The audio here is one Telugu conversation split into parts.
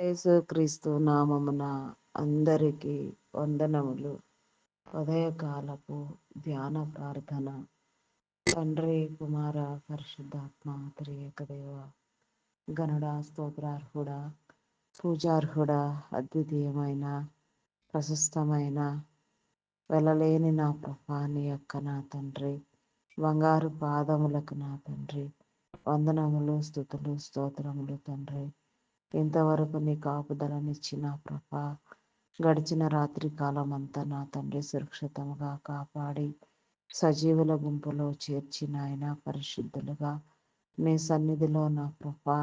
యేసుక్రీస్తు నామమున అందరికీ వందనములు. ఉదయకాలపు ధ్యాన ప్రార్థన. తండ్రి, కుమార, పరిశుద్ధాత్మ త్రియేక దేవ, గణుడా, స్తోత్రార్హుడా, పూజార్హుడా, అద్వితీయమైన ప్రశస్తమైన వెళ్ళలేని నా ప్రభా, నీ యొక్క నా తండ్రి బంగారు పాదములకు నా తండ్రి వందనములు, స్తుతులు, స్తోత్రములు తండ్రి. ఇంతవరకు నీ కాపుదలనిచ్చిన ప్రభా, గడిచిన రాత్రి కాలం అంతా నా తండ్రి సురక్షితంగా కాపాడి సజీవుల గుంపులో చేర్చిన ఆయన పరిశుద్ధులుగా నీ సన్నిధిలో నా ప్రభా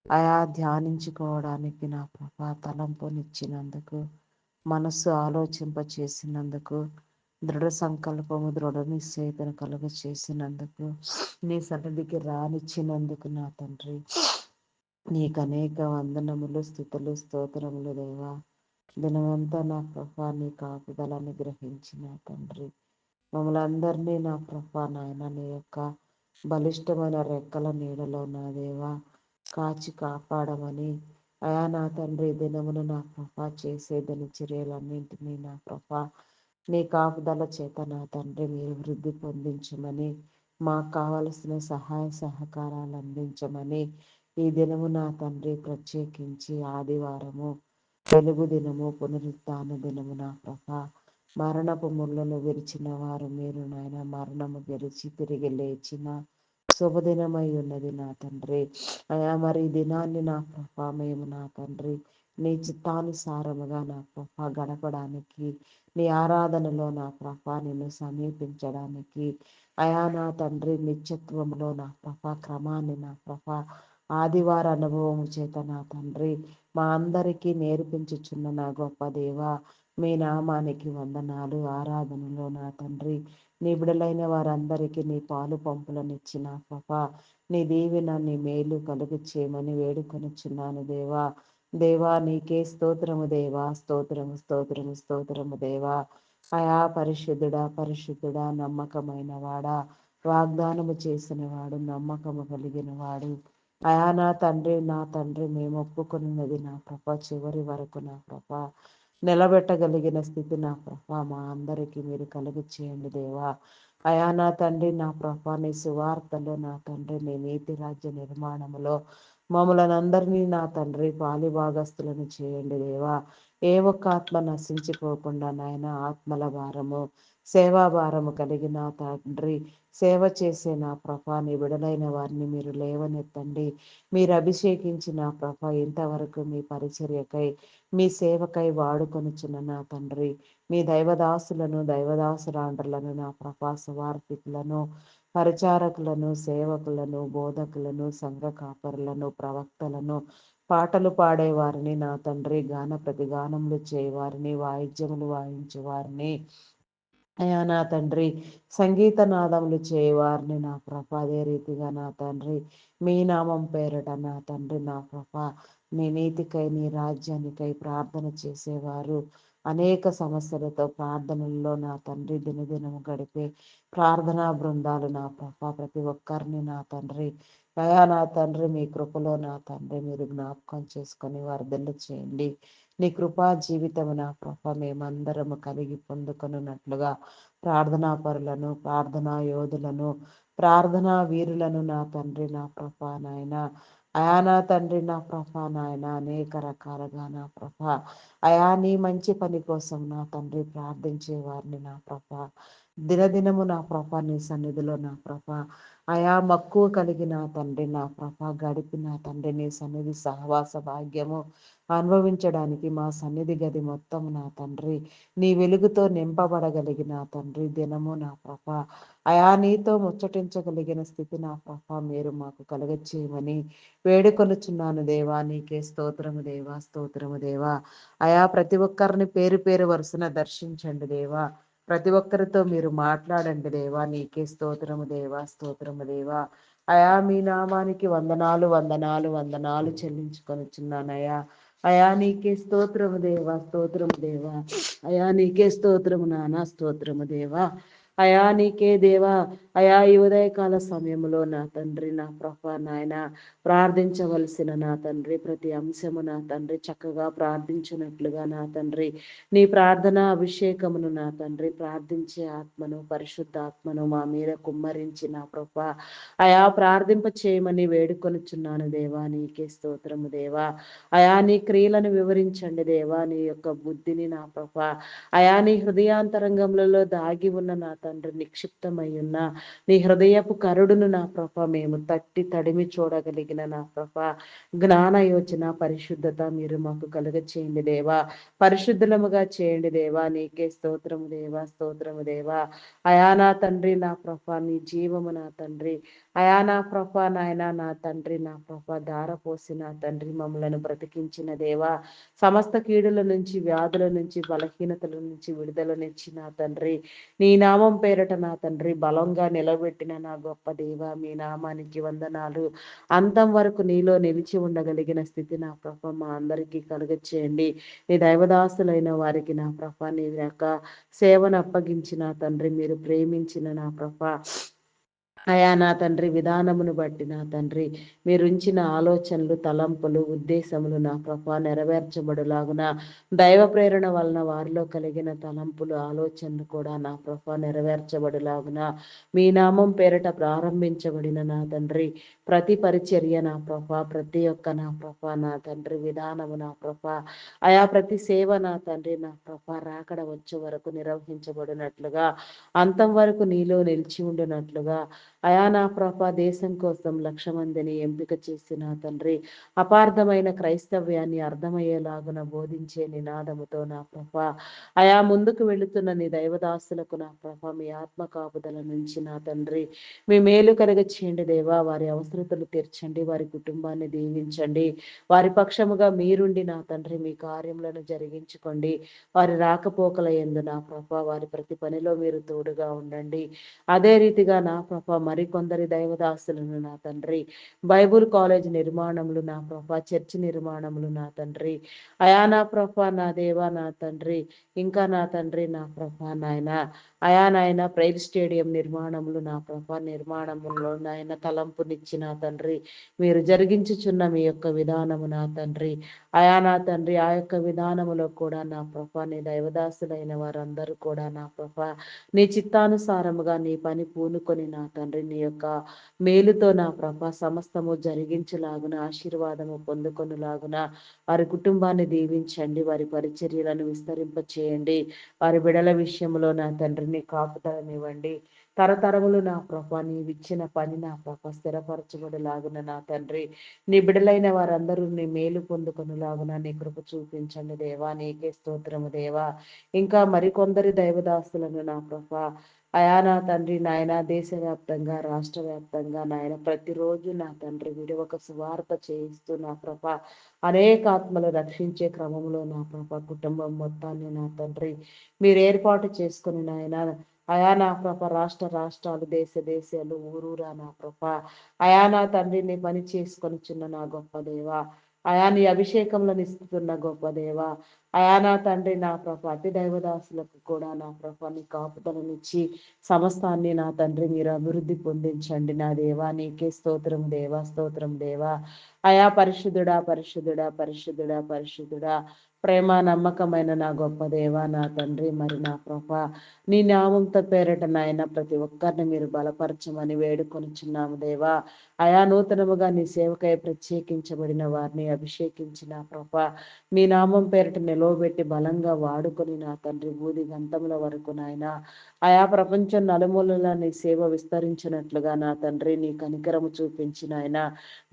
ఆయా ధ్యానించుకోవడానికి నా ప్రభా తలంపునిచ్చినందుకు, మనస్సు ఆలోచింప చేసినందుకు, దృఢ సంకల్పము దృఢ నిశ్చయితను కలుగ చేసినందుకు, నీ సన్నిధికి రానిచ్చినందుకు నా తండ్రి నీకు అనేక వందనములు, స్తుతులు, స్తోత్రములు దేవా. దినమంతా నా ప్రభా నీ కాపుదలని గ్రహించిన తండ్రి మమ్మల్ని అందరినీ నా ప్రభా నాయన నీ యొక్క బలిష్టమైన రెక్కల నీడలో నా దేవా కాచి కాపాడమని అయా నా తండ్రి దినమును నా ప్రభా చేసే దినచర్యలన్నింటినీ నా ప్రభా నీ కాపుదల చేత నా తండ్రి మీరు వృద్ధి పొందించమని, మాకు కావలసిన సహాయ సహకారాలు అందించమని ఈ దినము నా తండ్రి ప్రత్యేకించి ఆదివారము వెలుగు దినము పునరుత్థాన దినము నా ప్రభా మరణపు ముళ్ళను విరిచిన వారు మీరు నాయన మరణము గెలిచి తిరిగి లేచిన శుభదినమై ఉన్నది నా తండ్రి. అయా మరి ఈ దినాన్ని నా ప్రభా మేము నా తండ్రి నీ చిత్తానుసారముగా నా ప్రభా గడపడానికి, నీ ఆరాధనలో నా ప్రభా నిన్ను సమీపించడానికి, అయా నా తండ్రి నిత్యత్వంలో నా ప్రభా క్రమాన్ని నా ప్రభా ఆదివార అనుభవం చేత నా తండ్రి మా అందరికీ నేర్పించుచున్న నా గొప్ప దేవ, మీ నామానికి వందనాలు. ఆరాధనలో నా తండ్రి నీ బిడలైన వారందరికీ నీ పాలు పంపులనిచ్చిన ప్రభా నీ దీవెన నీ మేలు కలుగు చేయమని వేడుకొనుచున్నాను దేవా. దేవా నీకే స్తోత్రము దేవా, స్తోత్రము స్తోత్రము స్తోత్రము దేవా. అయా పరిశుద్ధుడా పరిశుద్ధుడా, నమ్మకమైన వాడా, వాగ్దానము చేసిన వాడు, నమ్మకము కలిగిన వాడు, అయా నా తండ్రి మేము ఒప్పుకున్నది నా ప్రభ చివరి వరకు నా ప్రభ నిలబెట్టగలిగిన స్థితి నా ప్రభ మా అందరికీ మీరు కలుగు చేయండి దేవా. అయా నా తండ్రి నా ప్రభ నీ సువార్తలో నా తండ్రి నీ నీతి రాజ్య నిర్మాణములో మమ్మలను అందరినీ నా తండ్రి పాలిభాగస్తులను చేయండి దేవా. ఏ ఒక్క ఆత్మ నశించిపోకుండా నాయన ఆత్మల భారము, సేవా భారము కలిగిన తండ్రి సేవ చేసే నా ప్రభా నీ విడలైన వారిని మీరు లేవనెత్తండి. మీరు అభిషేకించిన ప్రభ ఇంతవరకు మీ పరిచర్యకై మీ సేవకై వాడుకొనుచున్న నా తండ్రి మీ దైవదాసులను దైవదాసురాండ్రులను నా ప్రభా సువార్థికులను పరిచారకులను సేవకులను బోధకులను సంఘ కాపరులను ప్రవక్తలను పాటలు పాడేవారిని నా తండ్రి గాన ప్రతిగానములు చేయవారిని వాయిద్యములు వాయించేవారిని అయా నా తండ్రి సంగీత నాదములు చేయవారిని నా ప్రభ అదే రీతిగా నా తండ్రి మీ నామం పేరట నా తండ్రి నా ప్రభ నీ నీతికై నీ రాజ్యానికై ప్రార్థన చేసేవారు అనేక సమస్యలతో ప్రార్థనల్లో నా తండ్రి దినదినము గడిపే ప్రార్థనా బృందాలు నా ప్రభ ప్రతి ఒక్కరిని నా తండ్రి అయా నా తండ్రి మీ కృపలో నా తండ్రి మీరు జ్ఞాపకం చేసుకొని వర్ధలు చేయండి. నీ కృపా జీవితము నా ప్రభ మేమందరము కలిగి పొందుకొనున్నట్లుగా ప్రార్థనా పరులను, ప్రార్థనా యోధులను, ప్రార్థనా వీరులను నా తండ్రి నా ప్రభ నాయన అయా నా తండ్రి నా ప్రభ నాయన అనేక రకాలుగా నా ప్రభ అయా నీ మంచి పని కోసం నా తండ్రి ప్రార్థించే వారిని నా ప్రభ దినదినము నా ప్రభ నీ సన్నిధిలో నా ప్రభ అయా మక్కువ కలిగిన తండ్రి నా ప్రభ గడిపి నా తండ్రి నీ సన్నిధి సహవాస భాగ్యము అనుభవించడానికి మా సన్నిధి గది మొత్తం నా తండ్రి నీ వెలుగుతో నింపబడగలిగిన తండ్రి దినము నా ప్రభ అయా నీతో ముచ్చటించగలిగిన స్థితి నా ప్రభ మీరు మాకు కలుగచేయమని వేడుకొనుచున్నాను దేవా. నీకే స్తోత్రము దేవా, స్తోత్రము దేవా. అయా ప్రతి ఒక్కరిని పేరు పేరు వరుసన దర్శించండి దేవా. ప్రతి ఒక్కరితో మీరు మాట్లాడండి దేవా. నీకే స్తోత్రము దేవా, స్తోత్రము దేవా. అయా మీ నామానికి వందనాలు వందనాలు వందనాలు చెల్లించుకొనుచున్నానయ్యా. అయా నీకే స్తోత్రము దేవా, స్తోత్రము దేవా. అయా నీకే స్తోత్రము నానా, స్తోత్రము దేవా. అయా నీకే దేవా, అయా ఈ ఉదయకాల సమయంలో నా తండ్రి నా ప్రభా నాయన ప్రార్థించవలసిన నా తండ్రి ప్రతి అంశము నా తండ్రి చక్కగా ప్రార్థించినట్లుగా నా తండ్రి నీ ప్రార్థన అభిషేకమును నా తండ్రి ప్రార్థించే ఆత్మను పరిశుద్ధాత్మను మా మీద కుమ్మరించి నా ప్రభా అయా ప్రార్థింప చేయమని వేడుకొనుచున్నాను దేవా, నీకే స్తోత్రము దేవా. అయా నీ క్రియలను వివరించండి దేవా, నీ యొక్క బుద్ధిని నా ప్రభా అయా నీ హృదయాంతరంగములలో దాగి ఉన్న నా తండ్రి నిక్షిప్తమై ఉన్న నీ హృదయపు కరుడును నా ప్రభ మేము తట్టి తడిమి చూడగలిగిన నా ప్రభ జ్ఞాన యోచన పరిశుద్ధత మీరు మాకు కలుగ చేయండి దేవా, పరిశుద్ధులముగా చేయండి దేవా, నీకే స్తోత్రము దేవా, స్తోత్రము దేవా. అయా నా తండ్రి నా ప్రభ నీ జీవము నా తండ్రి అయా నా ప్రభ నాయన నా తండ్రి నా ప్రభ ధారపోసి నా తండ్రి మమ్మలను బ్రతికించిన దేవా, సమస్త కీడుల నుంచి వ్యాధుల నుంచి బలహీనతల నుంచి విడుదలనిచ్చి నా తండ్రి నీ నామం పేరట నా తండ్రి బలంగా నిలబెట్టిన నా గొప్ప దేవ, మీ నామానికి వందనాలు. అంతం వరకు నీలో నిలిచి ఉండగలిగిన స్థితి నా ప్రభ మా అందరికీ కలుగచేయండి. నీ దైవదాసులైన వారికి నా ప్రభ నీ యొక్క సేవను అప్పగించిన తండ్రి మీరు ప్రేమించిన నా ప్రభ అయా నా తండ్రి విధానమును బట్టి నా తండ్రి మీరుంచిన ఆలోచనలు తలంపులు ఉద్దేశములు నా ప్రభ నెరవేర్చబడులాగున దైవ ప్రేరణ వలన వారిలో కలిగిన తలంపులు ఆలోచనలు కూడా నా ప్రభ నెరవేర్చబడులాగున మీ నామం పేరట ప్రారంభించబడిన నా తండ్రి ప్రతి పరిచర్య నా ప్రభ ప్రతి ఒక్క నా ప్రభ నా తండ్రి విధానము నా ప్రభ అయా ప్రతి సేవ నా తండ్రి నా ప్రభ రాకడ వచ్చే వరకు నిర్వహించబడినట్లుగా అంతం వరకు నీలో నిలిచి ఉండినట్లుగా అయా నా ప్రభ దేశం కోసం 1,00,000 మందిని ఎంపిక చేసిన తండ్రి అపార్థమైన క్రైస్తవ్యాన్ని అర్థమయ్యేలాగున బోధించే నినాదముతో నా ప్రభ అయా ముందుకు వెళుతున్న నీ దైవదాసులకు నా ప్రభ మీ ఆత్మ కాపుదల నుంచి నా తండ్రి మీ మేలు కలుగ చేయండి దేవా, వారి అవసరతలు తీర్చండి, వారి కుటుంబాన్ని దీవించండి, వారి పక్షముగా మీరుండి నా తండ్రి మీ కార్యములను జరిగించుకోండి, వారి రాకపోకల యందు నా ప్రభ వారి ప్రతి పనిలో మీరు తోడుగా ఉండండి. అదే రీతిగా నా ప్రభ మరికొందరి దైవదాసులను నా తండ్రి బైబుల్ కాలేజ్ నిర్మాణములు నా ప్రభ చర్చి నిర్మాణములు నా తండ్రి అయా నా ప్రభ నా దేవా నా తండ్రి ఇంకా నా తండ్రి నా ప్రభ నాయన అయా నాయన ప్రైల్ స్టేడియం నిర్మాణములు నా ప్రభ నిర్మాణములో నాయన తలంపునిచ్చి నా తండ్రి మీరు జరిగించుచున్న మీ యొక్క విధానము నా తండ్రి అయా నా తండ్రి ఆ యొక్క విధానములో కూడా నా ప్రభ నీ దైవదాసులైన వారందరూ కూడా నా ప్రభ నీ చిత్తానుసారముగా నీ పని పూనుకొని నా తండ్రి నీ యొక్క మేలుతో నా ప్రభ సమస్తము జరిగించలాగున ఆశీర్వాదము పొందుకొనులాగున వారి కుటుంబాన్ని దీవించండి, వారి పరిచర్యలను విస్తరింప చేయండి, వారి బిడల విషయంలో నా తండ్రిని కాపుదలనివ్వండి, తరతరములు నా ప్రభ నీవిచ్చిన పని నా ప్రభ స్థిరపరచబడిలాగున నా తండ్రి నీ బిడలైన వారందరూ నీ మేలు పొందుకొనులాగున నీ కృప చూపించండి దేవా, నీకే స్తోత్రము దేవా. ఇంకా మరికొందరి దైవదాసులను నా ప్రభ అయా నా తండ్రి నాయన దేశవ్యాప్తంగా రాష్ట్ర వ్యాప్తంగా నాయన ప్రతిరోజు నా తండ్రి విడవక సువార్త చేయిస్తూ నా ప్రభ అనేక ఆత్మలు రక్షించే క్రమంలో నా ప్రభ కుటుంబం మొత్తాన్ని నా తండ్రి మీరు ఏర్పాటు చేసుకుని నాయన అయా నా ప్రభ రాష్ట్రాలు దేశాలు ఊరూరా నా ప్రభ అయా నా తండ్రిని పని చేసుకొని చిన్న నా గొప్ప దేవ, అయా నీ అభిషేకంలో నిస్తున్న గొప్ప దేవ, అయా నా తండ్రి నా ప్రభ అతి దైవదాసులకు కూడా నా ప్రభ నీ కాపుదలనిచ్చి సమస్తాన్ని నా తండ్రి మీరు అభివృద్ధి పొందించండి నా దేవా, నీకే స్తోత్రం దేవా, స్తోత్రం దేవా. అయా పరిశుద్ధుడా పరిశుద్ధుడా పరిశుద్ధుడా పరిశుద్ధుడా ప్రేమ నమ్మకమైన నా గొప్ప దేవా నా తండ్రి మరి నా ప్రభ నీ నామంతో పేరట నాయన ప్రతి ఒక్కరిని మీరు బలపరచమని వేడుకొనిచున్నాము దేవా. అయా నూతనముగా నీ సేవకై ప్రత్యేకించబడిన వారిని అభిషేకించిన ప్రభ మీ నామం పేరట నిలవబెట్టి బలంగా వాడుకొని నా తండ్రి బూది గంతముల వరకు నాయన ఆయా ప్రపంచం నలుమూలల నీ సేవ విస్తరించినట్లుగా నా తండ్రి నీ కనికరము చూపించిన ఆయన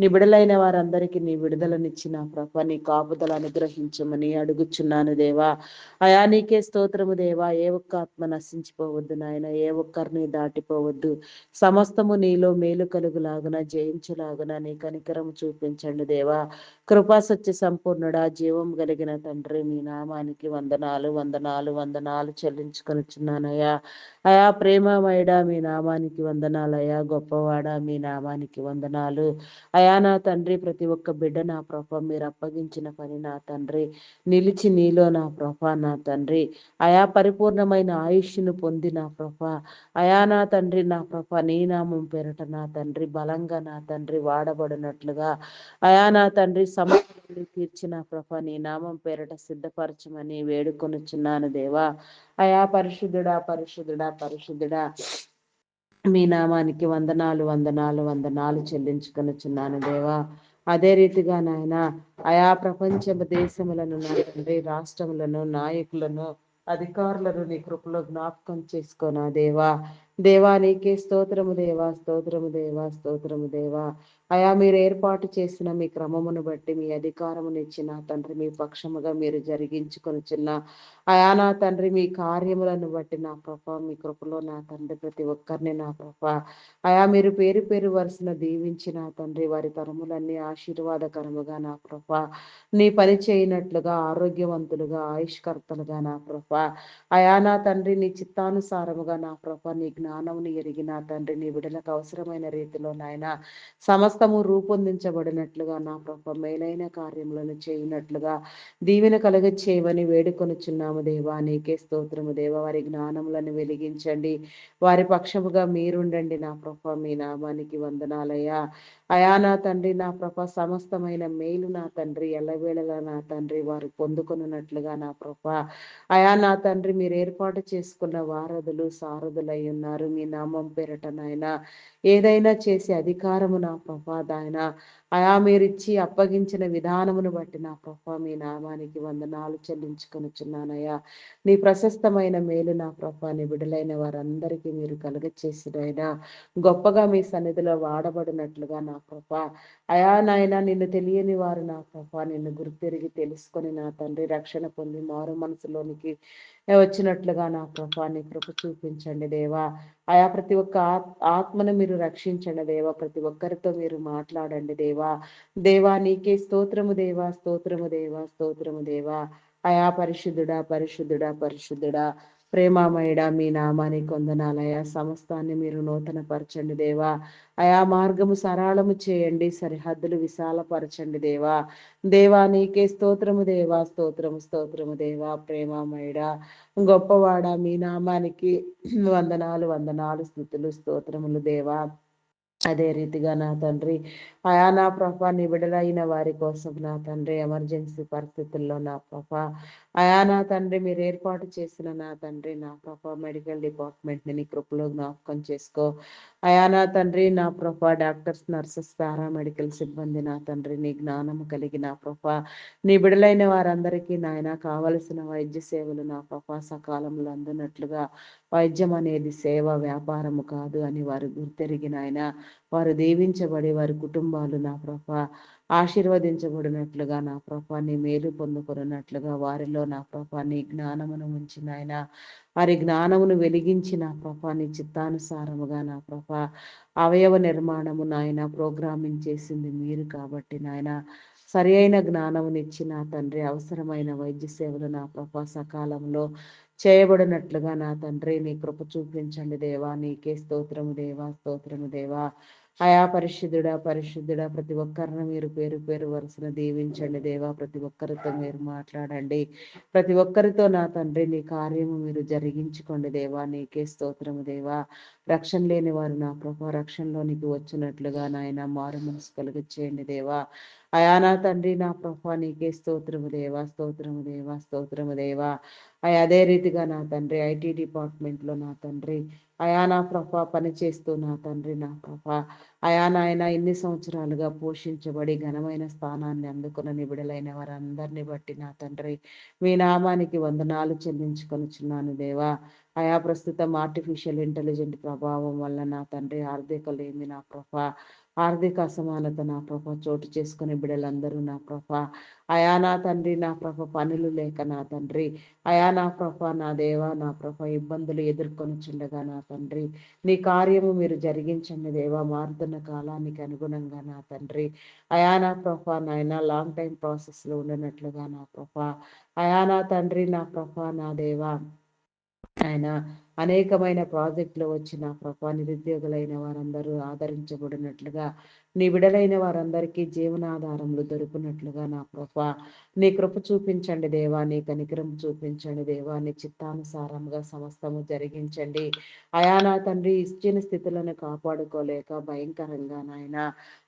నీ బిడలైన వారందరికీ నీ విడుదలనిచ్చిన ప్రభ నీ కాపుదల అనుగ్రహించమని అడుగుచున్నాను దేవా. అయా నీకే స్తోత్రము దేవా, ఏ ఒక్క ఆత్మ నశించిపోవద్దు నాయన, ఏ ఒక్కరిని దాటిపోవద్దు, సమస్తము నీలో మేలు కలుగులాగున జయించులాగున నీ కనికరము చూపించండి దేవా. కృపా సత్య సంపూర్ణుడా జీవం కలిగిన తండ్రి మీ నామానికి వందనాలు వందనాలు వందనాలు చెల్లించుకొనిచున్నానయ్యా. అయా ప్రేమమయుడా మీ నామానికి వందనాలయ్యా. గొప్పవాడా మీ నామానికి వందనాలు అయా. నా తండ్రి ప్రతి ఒక్క బిడ్డ నా ప్రభ మీరు అప్పగించిన పని నా తండ్రి నిలిచి నీలో నా ప్రభ నా తండ్రి అయా పరిపూర్ణమైన ఆయుష్ను పొంది నా ప్రభ అయా నా తండ్రి నా ప్రభ నీ నామం పేరట నా తండ్రి బలంగా నా తండ్రి వాడబడినట్లుగా అయా నా తండ్రి సమస్యలు తీర్చిన ప్రభ నీ నామం పేరట సిద్ధపరచమని వేడుకొనుచున్నాను దేవా. అయా పరిశుద్ధుడా పరిశుద్ధుడా పరిశుద్ధుడా మీ నామానికి వందనాలు వందనాలు వందనాలు చెల్లించుకొనుచున్నాను దేవా. అదే రీతిగా నాయన ఆయా ప్రపంచ దేశములను నా తండ్రి రాష్ట్రములను నాయకులను అధికారులను నీ కృపలో జ్ఞాపకం చేసుకోనా దేవా. దేవా నీకే స్తోత్రము దేవా స్తోత్రము దేవా స్తోత్రము దేవా. అయా మీరు ఏర్పాటు చేసిన మీ క్రమమును బట్టి మీ అధికారమునిచ్చిన తండ్రి మీ పక్షముగా మీరు జరిగించుకొనిచున్న అయా నా తండ్రి మీ కార్యములను బట్టి నా ప్రభ మీ కృపలో నా తండ్రి ప్రతి ఒక్కరిని నా ప్రభ అయా మీరు పేరు పేరు వరుసన దీవించి నా తండ్రి వారి తరములన్నీ ఆశీర్వాదకరముగా నా ప్రభ నీ పని చేయనట్లుగా ఆరోగ్యవంతులుగా ఆయుష్కర్తలుగా నా ప్రభ అయా నా తండ్రి నీ చిత్తానుసారముగా నా ప్రభ నీ జ్ఞానమును ఎరిగి నా తండ్రి నీ బిడలకు అవసరమైన రీతిలో నాయన సమస్తము రూపొందించబడినట్లుగా నా ప్రభ మేలైన కార్యములను చేయనట్లుగా దీవెన కలుగ చేయమని వేడుకొనుచున్నాము దేవా. నీకే స్తోత్రము దేవా. వారి జ్ఞానములను వెలిగించండి, వారి పక్షముగా మీరుండండి నా ప్రభ మీ నామానికి వందనాలయ్యా. అయా నా తండ్రి నా ప్రభ సమస్తమైన మేలు నా తండ్రి ఎల్లవేళలా నా తండ్రి వారు పొందుకొనున్నట్లుగా నా ప్రభ అయా నా తండ్రి మీరు ఏర్పాటు చేసుకున్న వారధులు సారథులై ఉన్నారు మీ నామం పేరట నాయన ఏదైనా చేసే అధికారము నా ప్రభ దాయన అయా మీరిచ్చి అప్పగించిన విధానమును బట్టి నా ప్రభ మీ నామానికి వందనాలు చెల్లించుకొనుచున్నానయ్యా. నీ ప్రశస్తమైన మేలు నా ప్రభ నీ బిడలైన వారందరికీ మీరు కలుగచేసినైనా గొప్పగా మీ సన్నిధిలో వాడబడినట్లుగా నా ప్రభ అయా నాయన నిన్ను తెలియని వారు నా ప్రభ నిన్ను గుర్తెరిగి తెలుసుకొని నా తండ్రి రక్షణ పొంది మారు మనసులోనికి వచ్చినట్లుగా నా ప్రభ నీ కృప చూపించండి దేవా. ఆయా ప్రతి ఒక్క ఆత్మను మీరు రక్షించండి దేవా. ప్రతి ఒక్కరితో మీరు మాట్లాడండి దేవా. దేవా నీకే స్తోత్రము దేవా స్తోత్రము దేవా స్తోత్రము దేవా. అయా పరిశుద్ధుడా పరిశుద్ధుడా పరిశుద్ధుడా ప్రేమామయుడా మీ నామానికి వందనాలయా. సమస్తాన్ని మీరు నూతన పరచండి దేవా. అయా మార్గము సరళము చేయండి, సరిహద్దులు విశాలపరచండి దేవా. దేవా నీకే స్తోత్రము దేవా స్తోత్రము స్తోత్రము దేవా. ప్రేమామయుడా గొప్పవాడ మీ నామానికి వందనాలు వందనాలు స్థుతులు స్తోత్రములు దేవా. అదే రీతిగా నా తండ్రి అయా నా ప్రభ నీ బిడలైన వారి కోసం నా తండ్రి ఎమర్జెన్సీ పరిస్థితుల్లో నా ప్రభ అయా నా తండ్రి మీరు ఏర్పాటు చేసిన నా తండ్రి నా ప్రభ మెడికల్ డిపార్ట్మెంట్ని నీ కృపలో జ్ఞాపకం చేసుకో. అయా నా తండ్రి నా ప్రభ డాక్టర్స్ నర్సెస్ పారామెడికల్ సిబ్బంది నా తండ్రి నీ జ్ఞానము కలిగి నా ప్రభ నీ బిడలైన వారందరికీ నాయన కావలసిన వైద్య సేవలు నా ప్రభ సకాలంలో అందునట్లుగా వైద్యం అనేది సేవ వ్యాపారము కాదు అని వారు గుర్తెరిగిన ఆయన వారు దీవించబడి వారి కుటుంబాలు నా ప్రభ ఆశీర్వదించబడినట్లుగా నా ప్రభ నీ మేలు పొందుకున్నట్లుగా వారిలో నా ప్రభ నీ జ్ఞానమును ఉంచిన ఆయన వారి జ్ఞానమును వెలిగించి నా ప్రభ నీ చిత్తానుసారముగా నా ప్రభ అవయవ నిర్మాణము నాయన ప్రోగ్రామింగ్ చేసింది మీరు కాబట్టి నాయన సరి అయిన జ్ఞానమునిచ్చి నా తండ్రి అవసరమైన వైద్య సేవలు నా ప్రభ సకాలంలో చేయబడినట్లుగా నా తండ్రి నీ కృప చూపించండి దేవా. నీకే స్తోత్రము దేవా స్తోత్రము దేవా. అయా పరిశుద్ధుడా పరిశుద్ధుడా ప్రతి ఒక్కరిని మీరు పేరు పేరు వరుసన దీవించండి దేవా. ప్రతి ఒక్కరితో మీరు మాట్లాడండి, ప్రతి ఒక్కరితో నా తండ్రి నీ కార్యము మీరు జరిగించుకోండి దేవా. నీకే స్తోత్రము దేవా. రక్షణ లేని వారు నా ప్రభా రక్షణలోనికి వచ్చినట్లుగా నాయన మారు మనసు కలుగ చేయండి దేవా. అయా నా తండ్రి నా ప్రభా నీకే స్తోత్రము దేవా స్తోత్రము దేవా స్తోత్రము దేవా. అదే రీతిగా నా తండ్రి ఐటీ డిపార్ట్మెంట్లో నా తండ్రి అయా నా ప్రభ పనిచేస్తూ నా తండ్రి నా ప్రభ అయా నాయన ఇన్ని సంవత్సరాలుగా పోషించబడి ఘనమైన స్థానాన్ని అందుకున్న నిబిడలైన వారందరిని బట్టి నా తండ్రి మీ నామానికి వందనాలు చెల్లించుకొనిచున్నాను దేవా. అయా ప్రస్తుతం ఆర్టిఫిషియల్ ఇంటెలిజెంట్ ప్రభావం వల్ల నా తండ్రి ఆర్థికలేమి నా ప్రభ ఆర్థిక అసమానత నా ప్రభ చోటు చేసుకునే బిడ్డలందరూ నా ప్రభ అయా నా తండ్రి నా ప్రభ పనులు లేక నా తండ్రి అయా నా ప్రభ నా దేవ నా ప్రభ ఇబ్బందులు ఎదుర్కొని చుండగా నా తండ్రి నీ కార్యము మీరు జరిగించండి దేవా మారుతున్న కాలానికి అనుగుణంగా నా తండ్రి అయా నా ప్రభ నాయన లాంగ్ టైం ప్రాసెస్లో ఉండనట్లుగా నా ప్రభ అయా నా తండ్రి నా ప్రభ నా దేవా ఆయన అనేకమైన ప్రాజెక్టులు వచ్చిన ప్రభా నిరుద్యోగులైన వారందరూ ఆదరించబడినట్లుగా నీ బిడలైన వారందరికీ జీవనాధారములు దొరుకునట్లుగా నా ప్రభా నీ కృప చూపించండి దేవా నీ కనికరం చూపించండి దేవా నీ చిత్తానుసారంగా సమస్తము జరిగించండి అయా నా తండ్రి ఇచ్చిన స్థితులను కాపాడుకోలేక భయంకరంగా నాయన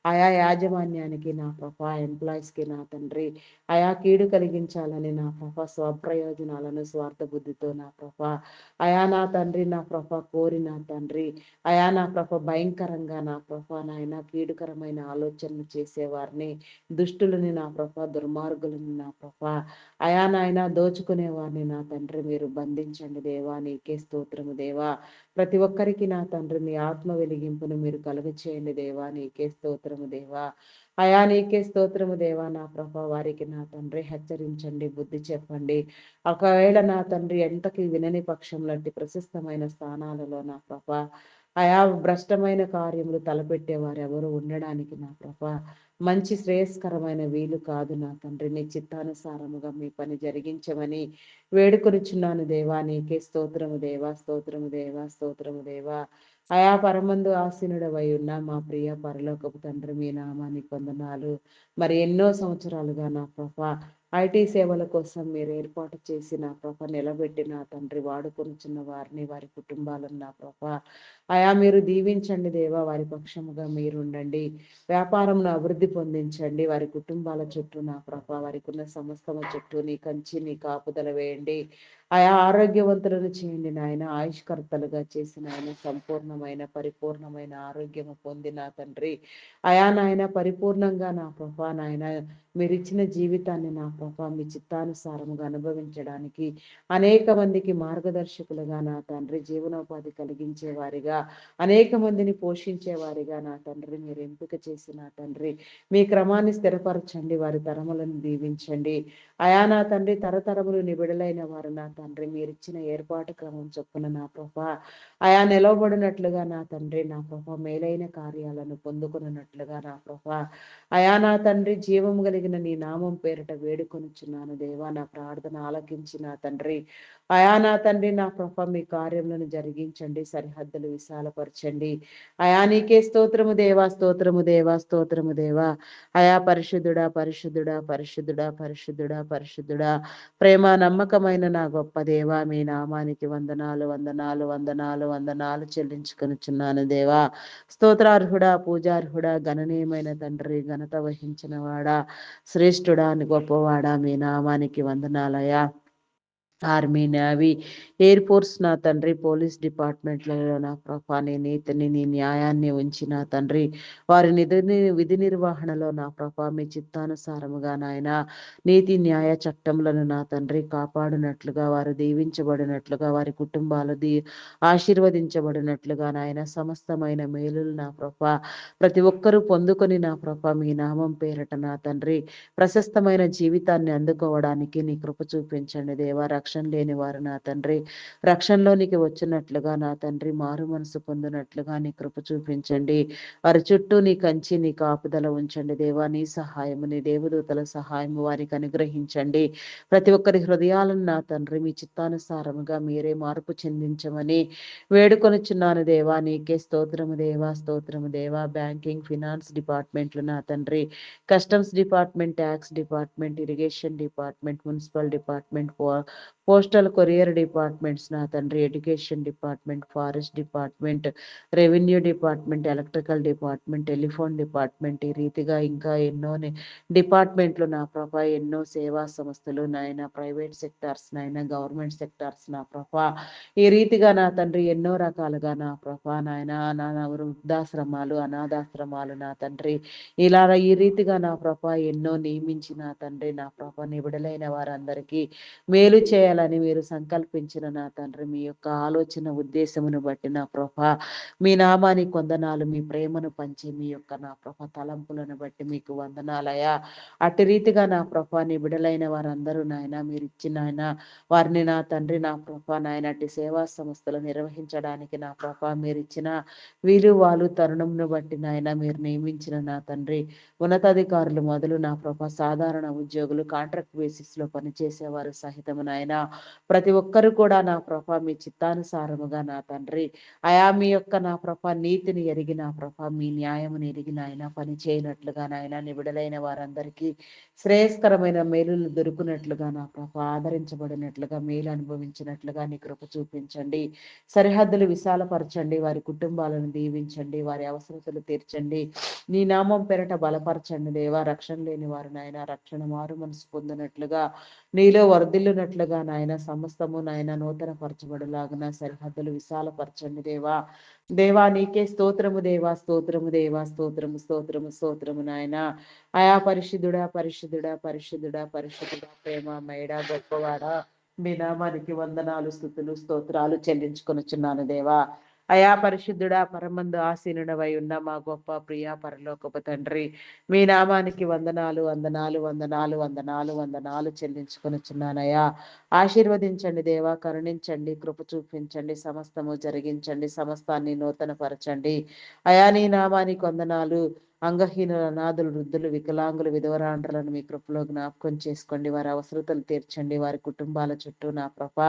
ఆయా యాజమాన్యానికి నా ప్రభా ఎంప్లాయీస్కి నా తండ్రి ఆయా కీడు కలిగించాలని నా ప్రభా స్వప్రయోజనాలను స్వార్థ బుద్ధితో నా ప్రభా అయా నా తండ్రి నా ప్రభ కోరి నా తండ్రి అయా నా ప్రభ భయంకరంగా నా ప్రభ నాయన కీడుకరమైన ఆలోచనలు చేసేవారిని దుష్టులని నా ప్రభ దుర్మార్గులని నా ప్రభ అయా నాయన దోచుకునే వారిని నా తండ్రి మీరు బంధించండి దేవా నీకే స్తోత్రము దేవా ప్రతి ఒక్కరికి నా తండ్రి మీ ఆత్మ వెలిగింపును మీరు కలుగ చేయండి దేవా నీకే స్తోత్రము దేవా అయా నీకే స్తోత్రము దేవా నా ప్రభ వారికి నా తండ్రి హెచ్చరించండి బుద్ధి చెప్పండి ఒకవేళ నా తండ్రి ఎంతకి వినని పక్షంలో ప్రశస్తమైన స్థానాలలో నా ప్రభ ఆయా భ్రష్టమైన కార్యములు తలపెట్టేవారు ఎవరు ఉండడానికి నా ప్రభ మంచి శ్రేయస్కరమైన వీలు కాదు నా తండ్రి నీ చిత్తానుసారముగా మీ పని జరిగించమని వేడుకొనిచున్నాను దేవా నీకే స్తోత్రము దేవా స్తోత్రము దేవా స్తోత్రము దేవా అయా పరమందు ఆసీనుడవై ఉన్న మా ప్రియ పరలోకపు తండ్రి మీ నామానికి వందనాలు మరి ఎన్నో సంవత్సరాలుగా నా ప్రభ ఐటీ సేవల కోసం మీరు ఏర్పాటు చేసి నా ప్రభ నిలబెట్టిన తండ్రి వాడుకొనిచున్న వారిని వారి కుటుంబాలను నా ప్రభ అయా మీరు దీవించండి దేవా వారి పక్షముగా మీరు ఉండండి వ్యాపారంను అభివృద్ధి పొందించండి వారి కుటుంబాల చుట్టూ నా ప్రభ వారికి ఉన్న సమస్తమ చుట్టూ నీ కంచి నీ కాపుదల వేయండి ఆయా ఆరోగ్యవంతులను చేయండి నాయన ఆయుష్కర్తలుగా చేసిన ఆయన సంపూర్ణమైన పరిపూర్ణమైన ఆరోగ్యము పొందిన తండ్రి అయా నాయన పరిపూర్ణంగా నా ప్రభా నాయన మీరు ఇచ్చిన జీవితాన్ని నా ప్రభా మీ చిత్తానుసారముగా అనుభవించడానికి అనేక మందికి మార్గదర్శకులుగా నా తండ్రి జీవనోపాధి కలిగించే వారిగా అనేక మందిని పోషించే వారిగా నా తండ్రి మీరు ఎంపిక చేసిన తండ్రి మీ క్రమాన్ని స్థిరపరచండి వారి తరములను దీవించండి అయా నా తండ్రి తరతరములు నిబిడలైన వారు నా తండ్రి మీరు ఇచ్చిన ఏర్పాటు క్రమం చొప్పున నా ప్రభా అయా నిలవబడినట్లుగా నా తండ్రి నా ప్రభా మేలైన కార్యాలను పొందుకున్నట్లుగా నా ప్రభా అయా నా తండ్రి జీవం కలిగిన నీ నామం పేరిట వేడుకొనిచున్నాను దేవా నా ప్రార్థన ఆలకించి నా తండ్రి అయా నా తండ్రి నా ప్రభ మీ కార్యములను జరిగించండి సరిహద్దులు విశాలపరచండి అయా నీకే స్తోత్రము దేవా స్తోత్రము దేవా స్తోత్రము దేవా అయా పరిశుద్ధుడా పరిశుద్ధుడా పరిశుద్ధుడా పరిశుద్ధుడా పరిశుద్ధుడా ప్రేమ నమ్మకమైన నా గొప్ప దేవా మీ నామానికి వందనాలు వందనాలు వందనాలు వందనాలు చెల్లించుకొనిచున్నాను దేవా స్తోత్రార్హుడా పూజార్హుడా గణనీయమైన తండ్రి ఘనత వహించిన వాడా శ్రేష్ఠుడా అని గొప్పవాడా మీ నామానికి వందనాలయా ఆర్మీ నేవీ ఎయిర్ ఫోర్స్ నా తండ్రి పోలీస్ డిపార్ట్మెంట్లలో నా ప్రభా నీ నీతిని నీ న్యాయాన్ని ఉంచి నా తండ్రి వారి విధి నిర్వహణలో నా ప్రభా మీ చిత్తానుసారముగా నాయన నీతి న్యాయ చట్టములను నా తండ్రి కాపాడినట్లుగా వారు దీవించబడినట్లుగా వారి కుటుంబాలు ఆశీర్వదించబడినట్లుగా నాయన సమస్తమైన మేలులు నా ప్రభా ప్రతి ఒక్కరూ పొందుకొని నా ప్రభా మీ నామం పేరట నా తండ్రి ప్రశస్తమైన జీవితాన్ని అందుకోవడానికి నీ కృప చూపించండి దేవా రక్షణ లేని వారు నా తండ్రి రక్షణలోనికి వచ్చినట్లుగా నా తండ్రి మారు మనసు పొందినట్లుగా నీ కృప చూపించండి వారి చుట్టూ నీ కంచి నీ కాపుదల ఉంచండి దేవా నీ సహాయము నీ దేవదూతల సహాయము వారికి అనుగ్రహించండి ప్రతి ఒక్కరి హృదయాలను నా తండ్రి మీ చిత్తానుసారముగా మీరే మార్పు చెందించమని వేడుకొనిచున్నాను దేవా నీకే స్తోత్రము దేవా స్తోత్రము దేవా బ్యాంకింగ్ ఫినాన్స్ డిపార్ట్మెంట్లు నా తండ్రి customs department tax department irrigation department municipal department postal courier departments నా తండ్రి education department forest department revenue department electrical department telephone department ఈ రీతిగా ఇంకా ఎన్నో డిపార్ట్మెంట్లు నా ప్రభా ఎన్నో సేవా సంస్థలు నాయన ప్రైవేట్ సెక్టార్స్ నాయన గవర్నమెంట్ సెక్టార్స్ నా ప్రభా ఈ రీతిగా నా తండ్రి ఎన్నో రకాలుగా నా ప్రభా నాయన నా వృద్ధాశ్రమాలు అనాథాశ్రమాలు నా తండ్రి ఇలా ఈ రీతిగా నా ప్రభా ఎన్నో నియమించి నా తండ్రి నా ప్రభా నిబిడలైన వారందరికీ మేలు చేయాలి చేయాలని మీరు సంకల్పించిన నా తండ్రి మీ యొక్క ఆలోచన ఉద్దేశమును బట్టి నా ప్రభా మీ నామానికి వందనాలు, మీ ప్రేమను పంచి మీ యొక్క నా ప్రభ తలంపులను బట్టి మీకు వందనాలయా. అటు రీతిగా నా ప్రభా నీ బిడలైన వారందరూ నాయన మీరు ఇచ్చిన ఆయన వారిని నా తండ్రి నా ప్రభా నాయన అట్టి సేవా సంస్థలు నిర్వహించడానికి నా ప్రభా మీరు ఇచ్చిన వీలు వాళ్ళు తరుణంను బట్టి నాయన మీరు నియమించిన నా తండ్రి ఉన్నతాధికారులు మొదలు నా ప్రభా సాధారణ ఉద్యోగులు కాంట్రాక్ట్ బేసిస్ లో పనిచేసేవారు సహితము నాయన ప్రతి ఒక్కరు కూడా నా ప్రభా మీ చిత్తానుసారముగా నా తండ్రి అయా మీ యొక్క నా ప్రభా నీతిని ఎరిగి నా ప్రభా మీ న్యాయముని ఎరిగి నాయన పని చేయనట్లుగా నాయన నిబిడలైన వారందరికీ శ్రేయస్కరమైన మేలులు దొరుకునట్లుగా నా ప్రభా ఆదరించబడినట్లుగా మేలు అనుభవించినట్లుగా నీ కృప చూపించండి. సరిహద్దులు విశాలపరచండి, వారి కుటుంబాలను దీవించండి, వారి అవసరతలు తీర్చండి, నీ నామం పెరట బలపరచండి దేవా. రక్షణ లేని వారు నాయన రక్షణ మారు మనసు పొందినట్లుగా నీలో వర్ధిల్లునట్లుగా నాయన సమస్తము నాయన నూతన పరచబడులాగున సరిహద్దులు విశాలపరచండి దేవా. దేవా నీకే స్తోత్రము దేవా, స్తోత్రము దేవా, స్తోత్రము స్తోత్రము స్తోత్రము నాయన. అయా పరిశుద్ధుడా పరిశుద్ధుడా పరిశుద్ధుడా పరిశుద్ధుడా ప్రేమ మేడా గొప్పవాడా మీ నామానికి వందనాలు స్థుతులు స్తోత్రాలు చెల్లించుకొనుచున్నాను దేవా. అయా పరిశుద్ధుడా పరమందు ఆసీనుడవై ఉన్న మా గొప్ప ప్రియ పరలోకపు తండ్రి మీ నామానికి వందనాలు వందనాలు వందనాలు వందనాలు వందనాలు చెల్లించుకొనుచున్నానయ్యా. ఆశీర్వదించండి దేవా, కరుణించండి, కృప చూపించండి, సమస్తము జరిగించండి, సమస్తాన్ని నూతనపరచండి. అయా నీ నామానికి వందనాలు. అంగహీనుల అనాథులు వృద్ధులు వికలాంగులు విధవరాండ్రులను మీ కృపలో జ్ఞాపకం చేసుకోండి, వారి అవసరతలు తీర్చండి, వారి కుటుంబాల చుట్టూ నా ప్రభా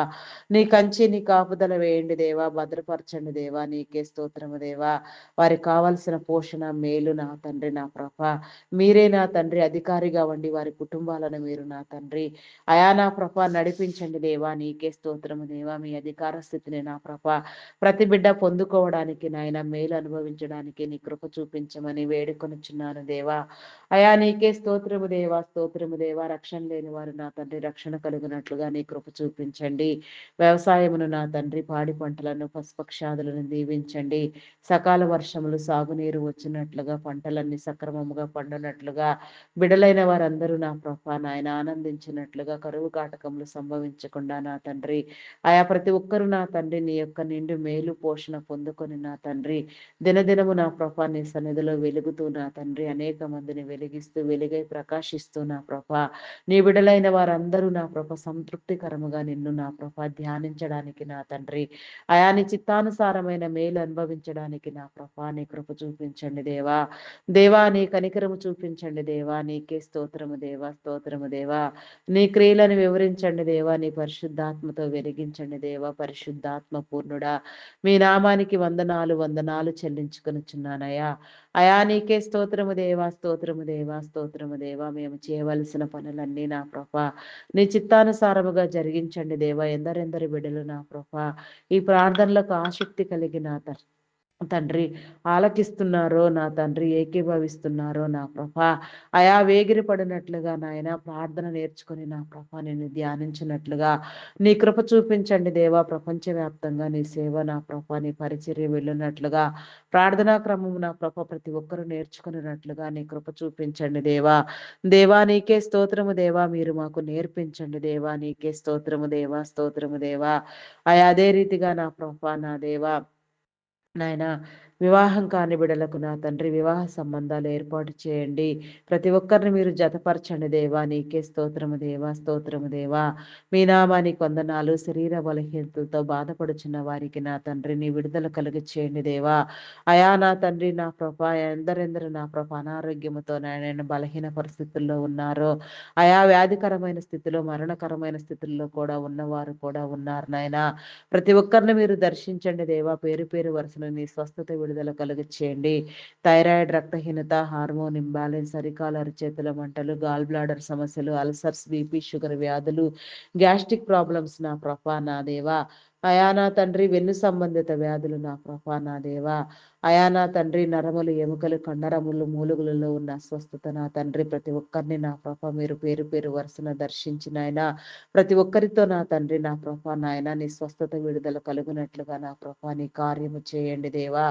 నీ కంచి నీ కాపుదల వేయండి దేవా, భద్రపరచండి దేవా. నీకే స్తోత్రము దేవా. వారికి కావలసిన పోషణ మేలు నా తండ్రి నా ప్రభా మీరే నా తండ్రి అధికారిగా ఉండి వారి కుటుంబాలను మీరు నా తండ్రి అయా నా ప్రభా నడిపించండి దేవా. నీకే స్తోత్రము దేవా. మీ అధికార స్థితిని నా ప్రభా ప్రతి బిడ్డ పొందుకోవడానికి నాయన మేలు అనుభవించడానికి నీ కృప చూపించమని వేడుకొనుచున్నాను దేవా. అయా నీకే స్తోత్రము దేవా, స్తోత్రము దేవా. రక్షణ లేని వారు నా తండ్రి రక్షణ కలుగునట్లుగా నీ కృప చూపించండి. వ్యవసాయమును నా తండ్రి పాడి పంటలను పశుపక్షాదులను దీవించండి. సకాల వర్షములు సాగునీరు వచ్చినట్లుగా పంటలన్నీ సక్రమముగా పండునట్లుగా బిడలైన వారందరూ నా ప్రభా నాయన ఆనందించినట్లుగా కరువు కాటకములు సంభవించకుండా నా తండ్రి ఆయా ప్రతి ఒక్కరు నా తండ్రి నీ యొక్క నిండు మేలు పోషణ పొందుకొని నా తండ్రి దినదినము నా ప్రభా నీ సన్నిధిలో వెలుగుతూ నా తండ్రి అనేక మందిని వెలిగిస్తూ వెలుగై ప్రకాశిస్తూ నా ప్రభా నీ బిడలైన వారందరూ నా ప్రభ సంతృప్తికరముగా నిన్ను నా ప్రభ ధ్యానించడానికి నా తండ్రి ఆయా నీ చిత్తానుసారమైన మేలు అనుభవించడానికి నా ప్రభా నీ కృప చూపించండి దేవా. దేవా నీ కనికరము చూపించండి దేవా. నీకే స్తోత్రము దేవా, స్తోత్రము దేవా. నీ క్రియలను వివరించండి దేవా. నీ పరిశుద్ధాత్మతో వెలిగించండి దేవా. పరిశుద్ధాత్మ పూర్ణుడా మీ నామానికి వందనాలు వందనాలు చెల్లించుకొనుచున్నానయ్యా. అయా నీకే స్తోత్రము దేవా, స్తోత్రము దేవా, స్తోత్రము దేవా. మేము చేయవలసిన పనులన్నీ నా ప్రభా నీ చిత్తానుసారముగా జరిగించండి దేవా. ఎందరెందరి బిడ్డలు నా ప్రభా ఈ ప్రార్థనలకు ఆసక్తి కలిగిన తండ్రి ఆలకిస్తున్నారో నా తండ్రి ఏకీభవిస్తున్నారో నా ప్రభా అయా వేగిరి పడినట్లుగా నాయన ప్రార్థన నేర్చుకొని నా ప్రభా నేను ధ్యానించినట్లుగా నీ కృప చూపించండి దేవా. ప్రపంచవ్యాప్తంగా నీ సేవ నా ప్రభా నీ పరిచర్య వెళ్ళినట్లుగా ప్రార్థనా క్రమం నా ప్రభ ప్రతి ఒక్కరూ నేర్చుకున్నట్లుగా నీ కృప చూపించండి దేవా. దేవా నీకే స్తోత్రము దేవా. మీరు మాకు నేర్పించండి దేవా. నీకే స్తోత్రము దేవా, స్తోత్రము దేవా. అదే రీతిగా నా ప్రభా నా దేవా నాయన వివాహం కాని బిడలకు నా తండ్రి వివాహ సంబంధాలు ఏర్పాటు చేయండి. ప్రతి ఒక్కరిని మీరు జతపరచండి దేవా. నీకే స్తోత్రము దేవా, స్తోత్రము దేవా. మీ నామానికి వందనాలు. శరీర బలహీనతలతో బాధపడుచున్న వారికి నా తండ్రి నీ విడుదల కలుగ చేయండి దేవా. అయా నా తండ్రి నా ప్రభా ఎందరెందరు నా ప్రభా అనారోగ్యముతో నాయన బలహీన పరిస్థితుల్లో ఉన్నారో అయా వ్యాధికరమైన స్థితిలో మరణకరమైన స్థితుల్లో కూడా ఉన్నవారు కూడా ఉన్నారు నాయన. ప్రతి ఒక్కరిని మీరు దర్శించండి దేవా. పేరు పేరు వరుసలో నీ స్వస్థత విడుదల కలుగ చేయండి. థైరాయిడ్, రక్తహీనత, హార్మోన్ ఇంబ్యాలెన్స్, అరికాల అరిచేతుల మంటలు, గాల్ బ్లాడర్ సమస్యలు, అల్సర్స్, బీపీ, షుగర్ వ్యాధులు, గ్యాస్ట్రిక్ ప్రాబ్లమ్స్ నా ప్రభా నా దేవా అయా నా తండ్రి వెన్ను సంబంధిత వ్యాధులు నా ప్రభా నా దేవా, అయా నా తండ్రి నరములు ఎముకలు కండరములు మూలుగులలో ఉన్న అస్వస్థత నా తండ్రి ప్రతి ఒక్కరిని నా ప్రభా మీరు పేరు పేరు వరుసన దర్శించిన ఆయన ప్రతి ఒక్కరితో నా తండ్రి నా ప్రభా నాయన నీ స్వస్థత విడుదల కలుగునట్లుగా నా ప్రభా నీ కార్యము చేయండి దేవా.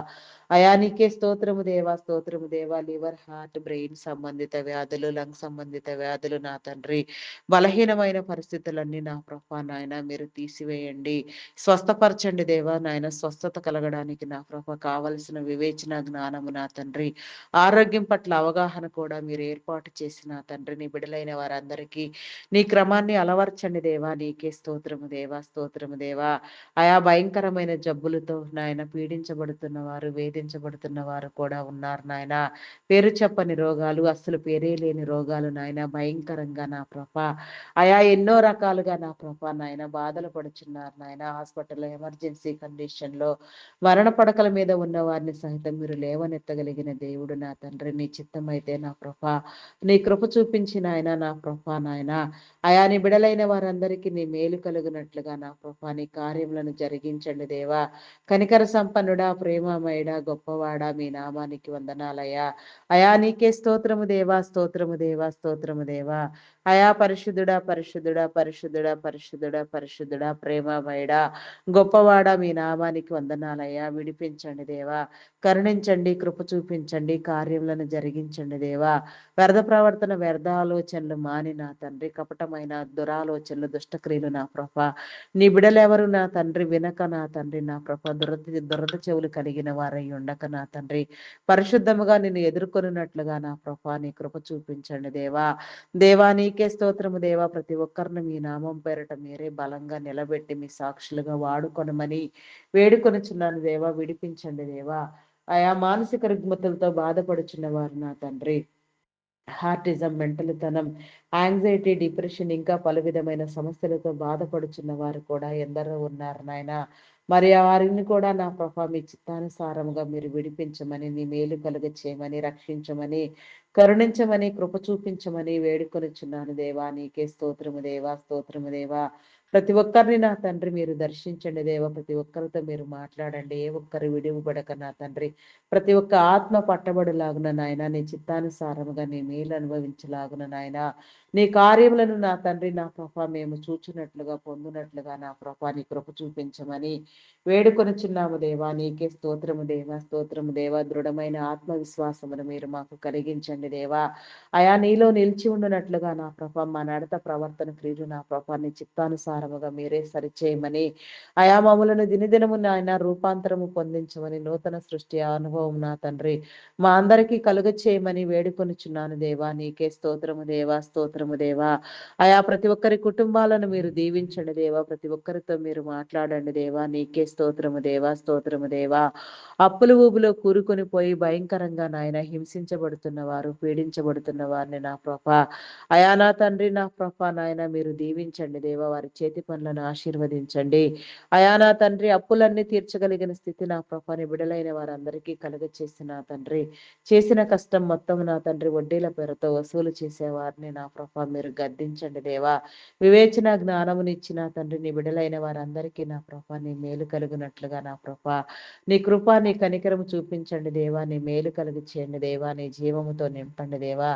అయా నీకే స్తోత్రము దేవా. లివర్ హార్ట్ బ్రెయిన్ సంబంధిత వ్యాధులు లంగ్ సంబంధిత వ్యాధులు నా తండ్రి బలహీనమైన పరిస్థితులన్నీ నా ప్రభా నాయన మీరు తీసివేయండి, స్వస్థపరచండి దేవా నాయన. స్వస్థత కలగడానికి నా ప్రభ కావలసిన వివేచన జ్ఞానము నా తండ్రి, ఆరోగ్యం పట్ల అవగాహన కూడా మీరు ఏర్పాటు చేసిన తండ్రి నీ బిడలైన వారందరికీ నీ క్రమాన్ని అలవర్చండి దేవా. నీకే స్తోత్రము దేవా. ఆయా భయంకరమైన జబ్బులతో నాయన పీడించబడుతున్న వారు వేధించబడుతున్న వారు కూడా ఉన్నారు నాయన. పేరు చెప్పని రోగాలు, అస్సలు పేరే లేని రోగాలు నాయన భయంకరంగా నా ప్రభ ఆయా ఎన్నో రకాలుగా నా ప్రభా నాయన బాధలు పడుచున్నారు నాయన. హాస్పిటల్లో ఎమర్జెన్సీ కండిషన్లో మరణ పడకల మీద ఉన్న వారిని సహితం మీరు లేవనెత్తగలిగిన దేవుడు నా తండ్రి. నీ చిత్తం అయితే నా ప్రభా నీ కృప చూపించిన ఆయన నా ప్రభా నాయన ఆయా నీ బిడలైన వారందరికీ నీ మేలు కలుగునట్లుగా నా ప్రభా నీ కార్యములను జరిగించండి దేవా. కనికర సంపన్నుడా, ప్రేమమయుడా, గొప్పవాడా మీ నామానికి వందనాలయ్యా. అయా నీకే స్తోత్రము దేవా. అయా పరిశుద్ధుడా ప్రేమమయుడా గొప్పవాడా మీ నామానికి వందనాలయ్యా. విడిపించండి దేవా, కరుణించండి, కృప చూపించండి, కార్యములను జరిగించండి దేవా. వ్యర్థ ప్రవర్తన వ్యర్థ ఆలోచనలు మాని నా తండ్రి కపటమైన దురాలోచనలు దుష్టక్రియలు నా ప్రభ నీ బిడలెవరు నా తండ్రి వినక నా తండ్రి నా ప్రభ దురద చెవులు కలిగిన వారై ఉండక నా తండ్రి పరిశుద్ధముగా నిన్ను ఎదుర్కొనున్నట్లుగా నా ప్రభ నీ కృప చూపించండి దేవా. దేవా నీకే స్తోత్రము దేవా. ప్రతి ఒక్కరిని మీ నామం పేరట మీరే బలంగా నిలబెట్టి మీ సాక్షులుగా వాడుకొనమని వేడుకొనుచున్నాను దేవా. విడిపించండి దేవా. ఆయా మానసిక రుగ్మతలతో బాధపడుచున్న వారు నా తండ్రి, హార్టిజం, మెంటలితనం, యాంగ్జైటీ, డిప్రెషన్ ఇంకా పలు విధమైన సమస్యలతో బాధపడుచున్న వారు కూడా ఎందరో ఉన్నారు నాయన. మరి వారిని కూడా నా ప్రభా మీ చిత్తానుసారముగా మీరు విడిపించమని, నీ మేలు కలుగ చేయమని, రక్షించమని, కరుణించమని, కృప చూపించమని వేడుకొనిచున్నాను దేవా. నీకే స్తోత్రము దేవా. ప్రతి ఒక్కరిని నా తండ్రి మీరు దర్శించండి దేవా. ప్రతి ఒక్కరితో మీరు మాట్లాడండి. ఏ ఒక్కరు విడివబడక నా తండ్రి ప్రతి ఒక్క ఆత్మ పట్టబడులాగున నాయన, నీ చిత్తానుసారముగా నీ మేలు అనుభవించలాగున నాయన, నీ కార్యములను నా తండ్రి నా ప్రభ మేము చూచినట్లుగా పొందునట్లుగా నా ప్రభ నీ కృప చూపించమని వేడుకొనుచున్నాము దేవా. నీకే స్తోత్రము దేవా. దృఢమైన ఆత్మవిశ్వాసమును మీరు మాకు కలిగించండి దేవా. అయా నీలో నిలిచి ఉండునట్లుగా నా ప్రభ మా నడత ప్రవర్తన క్రియలు నా ప్రభ నీ చిత్తానుసారముగా మీరే సరిచేయమని, అయా మమ్మలను దినదినము నాయన రూపాంతరము పొందించమని, నూతన సృష్టి అనుభవం నా తండ్రి మా అందరికీ కలుగ చేయమని వేడుకొనుచున్నాను దేవా. నీకే స్తోత్రము దేవా. అయా ప్రతి ఒక్కరి కుటుంబాలను మీరు దీవించండి దేవా. ప్రతి ఒక్కరితో మీరు మాట్లాడండి దేవా. నీకే స్తోత్రము దేవా. అప్పులు ఊబులో కూరుకొని పోయి భయంకరంగా నాయన హింసించబడుతున్న వారు, పీడించబడుతున్న వారిని నా ప్రభ అయా నా తండ్రి నా ప్రభ నాయన మీరు దీవించండి దేవా. వారి చేతి పనులను ఆశీర్వదించండి అయా నా తండ్రి. అప్పులన్నీ తీర్చగలిగిన స్థితి నా ప్రభాని బిడలైన వారందరికీ కలుగచేసిన తండ్రి, చేసిన కష్టం మొత్తం నా తండ్రి వడ్డీల పేరుతో వసూలు చేసే వారిని నా ప్రభ మీరు గద్దించండి దేవా. వివేచన జ్ఞానమునిచ్చిన తండ్రి నీ బిడలైన వారందరికీ నా ప్రభ నీ మేలు కలుగునట్లుగా నా ప్రభ నీ కృప నీ కనికరము చూపించండి దేవా. నీ మేలు కలుగు చేయండి దేవా. నీ జీవముతో నింపండి దేవా.